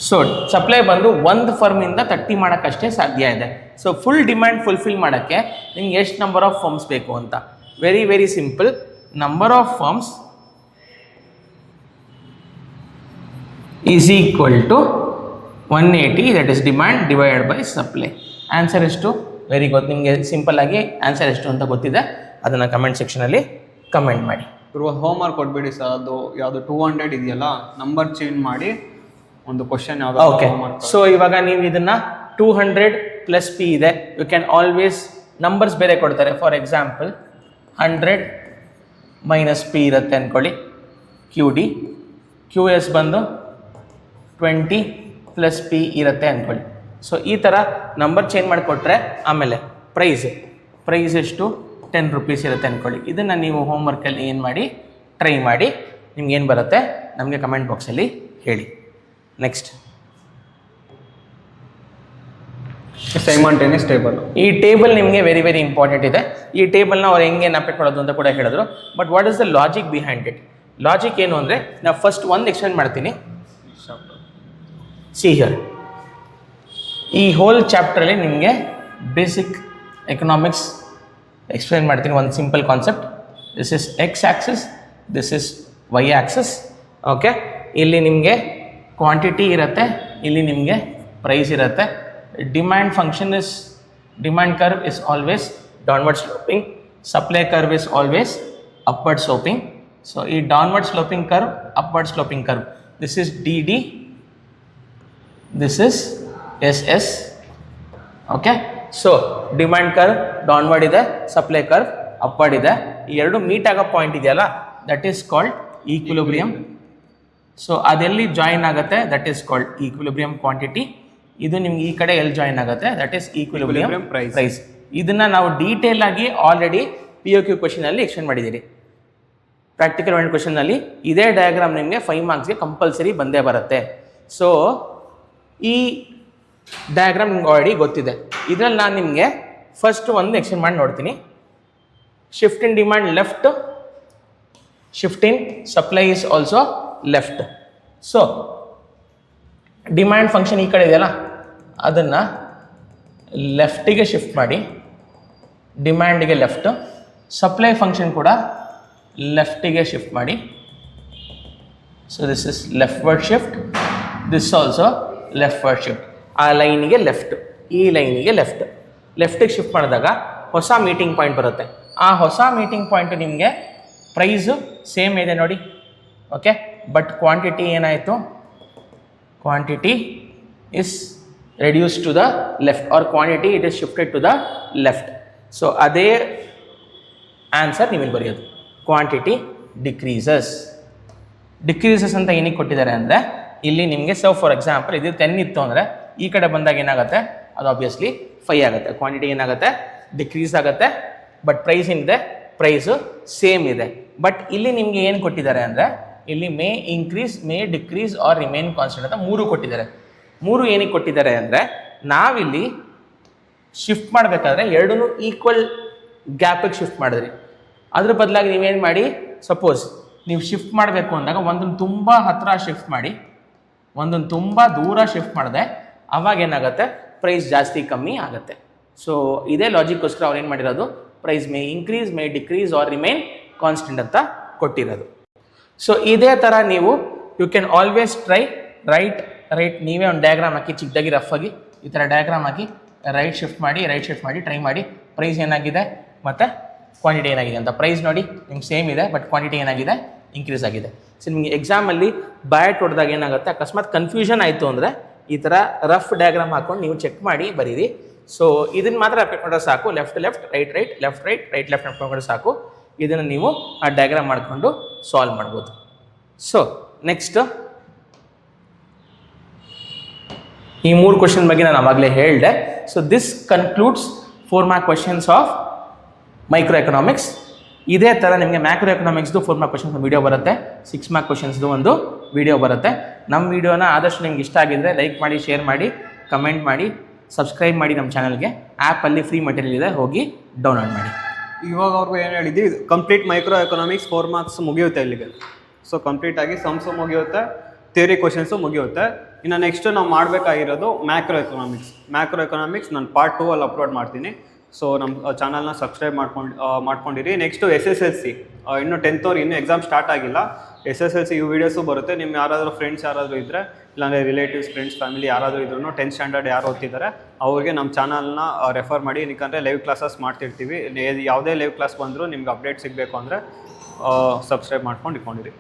So supply ಬಂದು ಒಂದು ಫರ್ಮಿಂದ 30 ಮಾಡೋಕ್ಕಷ್ಟೇ ಸಾಧ್ಯ ಇದೆ. ಸೊ ಫುಲ್ ಡಿಮ್ಯಾಂಡ್ ಫುಲ್ಫಿಲ್ ಮಾಡೋಕ್ಕೆ ನಿಮ್ಗೆ ಎಷ್ಟು ನಂಬರ್ ಆಫ್ ಫರ್ಮ್ಸ್ ಬೇಕು ಅಂತ, very very simple. Number of firms is equal to 180, that is demand divided by supply. Answer ಎಷ್ಟು? Very good. ನಿಮಗೆ ಸಿಂಪಲ್ ಆಗಿ ಆನ್ಸರ್ ಎಷ್ಟು ಅಂತ ಗೊತ್ತಿದೆ, ಅದನ್ನು ಕಮೆಂಟ್ ಸೆಕ್ಷನಲ್ಲಿ ಕಮೆಂಟ್ ಮಾಡಿ. ಹೋಮ್ ವರ್ಕ್ ಕೊಟ್ಬಿಡಿ ಸರ್, ಅದು ಯಾವುದು 200 ಇದೆಯಲ್ಲ, ನಂಬರ್ ಚೇಂಜ್ ಮಾಡಿ ಒಂದು ಕ್ವಶನ್ ಯಾವುದು. ಓಕೆ, ಸೊ ಇವಾಗ ನೀವು ಇದನ್ನ 200 ಪ್ಲಸ್ ಪಿ ಇದೆ, ಯು ಕ್ಯಾನ್ ಆಲ್ವೇಸ್ ನಂಬರ್ಸ್ ಬೇರೆ ಕೊಡ್ತಾರೆ. ಫಾರ್ ಎಕ್ಸಾಂಪಲ್ 100 ಮೈನಸ್ ಪಿ ಇರುತ್ತೆ ಅಂದ್ಕೊಳ್ಳಿ, ಕ್ಯೂ ಡಿ. ಕ್ಯೂ ಎಸ್ ಬಂದು 20 ಪ್ಲಸ್ ಪಿ ಇರುತ್ತೆ ಅಂದ್ಕೊಳ್ಳಿ. ಸೊ ಈ ಥರ ನಂಬರ್ ಚೇಂಜ್ ಮಾಡಿಕೊಟ್ರೆ ಆಮೇಲೆ ಪ್ರೈಸ್ ಎಷ್ಟು 10 ರುಪೀಸ್ ಇರುತ್ತೆ ಅಂದ್ಕೊಳ್ಳಿ. ಇದನ್ನು ನೀವು ಹೋಮ್ವರ್ಕಲ್ಲಿ ಏನು ಮಾಡಿ, ಟ್ರೈ ಮಾಡಿ, ನಿಮ್ಗೆ ಏನು ಬರುತ್ತೆ ನಮಗೆ ಕಮೆಂಟ್ ಬಾಕ್ಸಲ್ಲಿ ಹೇಳಿ. Next, simultaneous table. ಈ ಟೇಬಲ್ ನಿಮಗೆ ವೆರಿ ವೆರಿ ಇಂಪಾರ್ಟೆಂಟ್ ಇದೆ. ಈ ಟೇಬಲ್ನ ಅವ್ರು ಹೆಂಗೆ ನೆನಪಿಟ್ಕೊಳ್ಳೋದು ಅಂತ ಕೂಡ ಹೇಳಿದ್ರು. But what is the logic behind it? Logic ಏನು ಅಂದರೆ, ನಾವು ಫಸ್ಟ್ ಒಂದು ಎಕ್ಸ್ಪ್ಲೇನ್ ಮಾಡ್ತೀನಿ. ಸಿ ಹಿಯರ್, ಈ ಹೋಲ್ ಚಾಪ್ಟ್ರಲ್ಲಿ ನಿಮಗೆ ಬೇಸಿಕ್ ಎಕನಾಮಿಕ್ಸ್ ಎಕ್ಸ್ಪ್ಲೇನ್ ಮಾಡ್ತೀನಿ. ಒಂದು simple concept. This is X Axis, this is why Axis. Okay, ಇಲ್ಲಿ ನಿಮಗೆ ಕ್ವಾಂಟಿಟಿ ಇರುತ್ತೆ, ಇಲ್ಲಿ ನಿಮಗೆ ಪ್ರೈಸ್ ಇರುತ್ತೆ. Demand function is, demand curve is always downward sloping, supply curve is always upward sloping. So ಈ downward sloping curve, upward sloping curve, this is D D, this is S S. Okay, so demand curve downward ಇದೆ, supply curve upward ಇದೆ. ಈ ಎರಡು meet ಆಗೋ point ಇದೆಯಲ್ಲ, that is called equilibrium. So ಅದೆಲ್ಲಿ join ಆಗುತ್ತೆ, that is called equilibrium quantity. ಇದು ನಿಮ್ಗೆ ಈ ಕಡೆ ಎಲ್ಲಿ ಜಾಯಿನ್ ಆಗುತ್ತೆ, ದಟ್ ಈಸ್ ಈಕ್ವಿಲಿಬ್ರಿಯಮ್ ಪ್ರೈಸ್. ಇದನ್ನು ನಾವು ಡೀಟೇಲ್ ಆಗಿ ಆಲ್ರೆಡಿ POQ ಕ್ವೆಶನಲ್ಲಿ ಎಕ್ಸ್ಪ್ಲೇನ್ ಮಾಡಿದ್ದೀರಿ. ಪ್ರಾಕ್ಟಿಕಲ್ ಒಂದು ಕ್ವೆಶನಲ್ಲಿ ಇದೇ ಡಯಾಗ್ರಾಮ್ ನಿಮಗೆ 5 ಮಾರ್ಕ್ಸ್ಗೆ ಕಂಪಲ್ಸರಿ ಬಂದೇ ಬರುತ್ತೆ. ಸೊ ಈ ಡಯಾಗ್ರಾಮ್ ನಿಮ್ಗೆ ಆಲ್ರೆಡಿ ಗೊತ್ತಿದೆ. ಇದರಲ್ಲಿ ನಾನು ನಿಮಗೆ ಫಸ್ಟ್ ಒಂದು ಎಕ್ಸ್ಪ್ಲೇನ್ ಮಾಡಿ ನೋಡ್ತೀನಿ. Shift in demand left, shift in supply is also left. So demand function ಈ ಕಡೆ ಇದೆಯಲ್ಲ, ಅದನ್ನು ಲೆಫ್ಟಿಗೆ ಶಿಫ್ಟ್ ಮಾಡಿ, ಡಿಮ್ಯಾಂಡಿಗೆ ಲೆಫ್ಟ್. ಸಪ್ಲೈ ಫಂಕ್ಷನ್ ಕೂಡ ಲೆಫ್ಟಿಗೆ ಶಿಫ್ಟ್ ಮಾಡಿ. So this is leftward shift, this also leftward shift. ಆ ಲೈನಿಗೆ ಲೆಫ್ಟ್, ಈ ಲೈನಿಗೆ ಲೆಫ್ಟಿಗೆ ಶಿಫ್ಟ್ ಮಾಡಿದಾಗ ಹೊಸ ಮೀಟಿಂಗ್ ಪಾಯಿಂಟ್ ಬರುತ್ತೆ. ಆ ಹೊಸ ಮೀಟಿಂಗ್ ಪಾಯಿಂಟು ನಿಮಗೆ ಪ್ರೈಸು ಸೇಮ್ ಇದೆ ನೋಡಿ. ಓಕೆ, ಬಟ್ ಕ್ವಾಂಟಿಟಿ ಏನಾಯಿತು, quantity is reduce to the left, or quantity it is shifted to the left. So ಅದೇ ಆನ್ಸರ್ ನೀವಿಲ್ಲಿ ಬರೆಯೋದು, ಕ್ವಾಂಟಿಟಿ ಡಿಕ್ರೀಸಸ್ ಅಂತ ಏನಕ್ಕೆ ಕೊಟ್ಟಿದ್ದಾರೆ ಅಂದರೆ, ಇಲ್ಲಿ ನಿಮಗೆ ಫಾರ್ ಎಕ್ಸಾಂಪಲ್ ಇದು 10 ಇತ್ತು ಅಂದರೆ ಈ ಕಡೆ ಬಂದಾಗ ಏನಾಗುತ್ತೆ, ಅದು ಆಬ್ವಿಯಸ್ಲಿ 5 ಆಗುತ್ತೆ. ಕ್ವಾಂಟಿಟಿ ಏನಾಗುತ್ತೆ, ಡಿಕ್ರೀಸ್ ಆಗುತ್ತೆ. ಬಟ್ ಪ್ರೈಸ್ ಏನಿದೆ, ಪ್ರೈಸು ಸೇಮ್ ಇದೆ. ಬಟ್ ಇಲ್ಲಿ ನಿಮಗೆ ಏನು ಕೊಟ್ಟಿದ್ದಾರೆ ಅಂದರೆ, ಇಲ್ಲಿ may increase, may decrease or remain constant ಅಂತ 3 ಕೊಟ್ಟಿದ್ದಾರೆ. 3 ಏನಕ್ಕೆ ಕೊಟ್ಟಿದ್ದಾರೆ ಅಂದರೆ, ನಾವಿಲ್ಲಿ ಶಿಫ್ಟ್ ಮಾಡಬೇಕಾದ್ರೆ ಎರಡೂ ಈಕ್ವಲ್ ಗ್ಯಾಪಿಗೆ ಶಿಫ್ಟ್ ಮಾಡಿದ್ರಿ. ಅದ್ರ ಬದಲಾಗಿ ನೀವೇನು ಮಾಡಿ, ಸಪೋಸ್ ನೀವು ಶಿಫ್ಟ್ ಮಾಡಬೇಕು ಅಂದಾಗ ಒಂದನ್ನು ತುಂಬ ಹತ್ತಿರ ಶಿಫ್ಟ್ ಮಾಡಿ, ಒಂದನ್ನು ತುಂಬ ದೂರ ಶಿಫ್ಟ್ ಮಾಡಿದೆ, ಅವಾಗ ಏನಾಗುತ್ತೆ, ಪ್ರೈಸ್ ಜಾಸ್ತಿ ಕಮ್ಮಿ ಆಗುತ್ತೆ. ಸೊ ಇದೇ ಲಾಜಿಕ್ಕೋಸ್ಕರ ಅವ್ರು ಏನು ಮಾಡಿರೋದು, price may increase, may decrease or remain constant ಅಂತ ಕೊಟ್ಟಿರೋದು. ಸೊ ಇದೇ ಥರ ನೀವು you can always try write ನೀವೇ ಒಂದು ಡಯಾಗ್ರಾಮ್ ಹಾಕಿ, ಚಿಕ್ಕದಾಗಿ ರಫ್ ಆಗಿ ಈ ಥರ ಡಯಾಗ್ರಾಮ್ ಹಾಕಿ ರೈಟ್ ಶಿಫ್ಟ್ ಮಾಡಿ ಟ್ರೈ ಮಾಡಿ, ಪ್ರೈಸ್ ಏನಾಗಿದೆ ಮತ್ತು ಕ್ವಾಂಟಿಟಿ ಏನಾಗಿದೆ ಅಂತ. ಪ್ರೈಸ್ ನೋಡಿ ನಿಮ್ಗೆ ಸೇಮ್ ಇದೆ, ಬಟ್ ಕ್ವಾಂಟಿಟಿ ಏನಾಗಿದೆ, ಇನ್ಕ್ರೀಸ್ ಆಗಿದೆ. ಸೊ ನಿಮಗೆ ಎಕ್ಸಾಮಲ್ಲಿ ಬ್ಯಾಟ್ ಹೊಡೆದಾಗ ಏನಾಗುತ್ತೆ, ಅಕಸ್ಮಾತ್ ಕನ್ಫ್ಯೂಷನ್ ಆಯಿತು ಅಂದರೆ ಈ ಥರ ರಫ್ ಡಯಾಗ್ರಾಮ್ ಹಾಕ್ಕೊಂಡು ನೀವು ಚೆಕ್ ಮಾಡಿ ಬರೀರಿ. ಸೊ ಇದನ್ನು ಮಾತ್ರ ಅಪ್ಪಿಕೊಂಡ್ರೆ ಸಾಕು, ಲೆಫ್ಟ್ ರೈಟ್ ಲೆಫ್ಟ್ ಅಪ್ಪಿಕೊಂಡ್ರೆ ಸಾಕು. ಇದನ್ನು ನೀವು ಆ ಡಯಾಗ್ರಾಮ್ ಮಾಡಿಕೊಂಡು ಸಾಲ್ವ್ ಮಾಡ್ಬೋದು. ಸೊ ನೆಕ್ಸ್ಟ್, ಈ 3 ಕ್ವೆಶನ್ ಬಗ್ಗೆ ನಾನು ಆವಾಗಲೇ ಹೇಳಿದೆ. So this concludes 4 mark questions of micro economics. ಇದೇ ಥರ ನಿಮಗೆ ಮ್ಯಾಕ್ರೋ ಎಕನಾಮಿಕ್ಸ್ದು 4 ಮಾರ್ಕ್ ಕ್ವೆಶನ್ಸ್ ವಿಡಿಯೋ ಬರುತ್ತೆ, 6 ಮಾರ್ಕ್ ಕ್ವೆಶನ್ಸ್ದು ಒಂದು ವಿಡಿಯೋ ಬರುತ್ತೆ. ನಮ್ಮ ವಿಡಿಯೋನ ಆದಷ್ಟು ನಿಮ್ಗೆ ಇಷ್ಟ ಆಗಿದ್ದರೆ ಲೈಕ್ ಮಾಡಿ, ಶೇರ್ ಮಾಡಿ, ಕಮೆಂಟ್ ಮಾಡಿ, ಸಬ್ಸ್ಕ್ರೈಬ್ ಮಾಡಿ ನಮ್ಮ ಚಾನಲ್ಗೆ. ಆ್ಯಪಲ್ಲಿ ಫ್ರೀ ಮೆಟೀರಿಯಲ್ ಇದೆ, ಹೋಗಿ ಡೌನ್ಲೋಡ್ ಮಾಡಿ. ಇವಾಗ ಅವ್ರಿಗೂ ಏನು ಹೇಳಿದ್ವಿ, ಕಂಪ್ಲೀಟ್ ಮೈಕ್ರೋ ಎಕನಾಮಿಕ್ಸ್ 4 ಮಾರ್ಕ್ಸ್ ಮುಗಿಯುತ್ತೆ ಇಲ್ಲಿಗೆ. ಸೊ ಕಂಪ್ಲೀಟಾಗಿ ಸಮ್ಸು ಮುಗಿಯುತ್ತೆ, ಥಿಯರಿ ಕ್ವಶನ್ಸು ಮುಗಿಯುತ್ತೆ. ಇನ್ನು ನೆಕ್ಸ್ಟ್ ನಾವು ಮಾಡಬೇಕಾಗಿರೋದು ಮ್ಯಾಕ್ರೋ ಎಕನಾಮಿಕ್ಸ್ ನಾನು ಪಾರ್ಟ್ 2 ಅಲ್ಲಿ ಅಪ್ಲೋಡ್ ಮಾಡ್ತೀನಿ. ಸೊ ನಮ್ಮ ಚಾನಲ್ನ ಸಬ್ಸ್ಕ್ರೈಬ್ ಮಾಡ್ಕೊಂಡಿರಿ. ನೆಕ್ಸ್ಟು SSLC ಇನ್ನು 10th ಅವ್ರು ಇನ್ನೂ ಎಕ್ಸಾಮ್ ಸ್ಟಾರ್ಟ್ ಆಗಿಲ್ಲ. SSLC ಇವು ವೀಡಿಯೋಸು ಬರುತ್ತೆ. ನಿಮ್ಮ ಯಾರಾದರೂ ಫ್ರೆಂಡ್ಸ್ ಯಾರಾದರೂ ಇದ್ದರೆ, ಇಲ್ಲಾಂದರೆ ರಿಲೇಟಿವ್ಸ್, ಫ್ರೆಂಡ್ಸ್, ಫ್ಯಾಮಿಲಿ ಯಾರಾದರೂ ಇದ್ರೂ 10th ಸ್ಟ್ಯಾಂಡರ್ಡ್ ಯಾರು ಓದ್ತಿದ್ದಾರೆ ಅವ್ರಿಗೆ ನಮ್ಮ ಚಾನಲ್ನ ರೆಫರ್ ಮಾಡಿ. ಏನಕ್ಕಂದರೆ ಲೈವ್ ಕ್ಲಾಸಸ್ ಮಾಡ್ತಿರ್ತೀವಿ. ಯಾವುದೇ ಲೈವ್ ಕ್ಲಾಸ್ ಬಂದರೂ ನಿಮ್ಗೆ ಅಪ್ಡೇಟ್ ಸಿಗಬೇಕು ಅಂದರೆ ಸಬ್ಸ್ಕ್ರೈಬ್ ಮಾಡ್ಕೊಂಡು ಇಟ್ಕೊಂಡಿರಿ.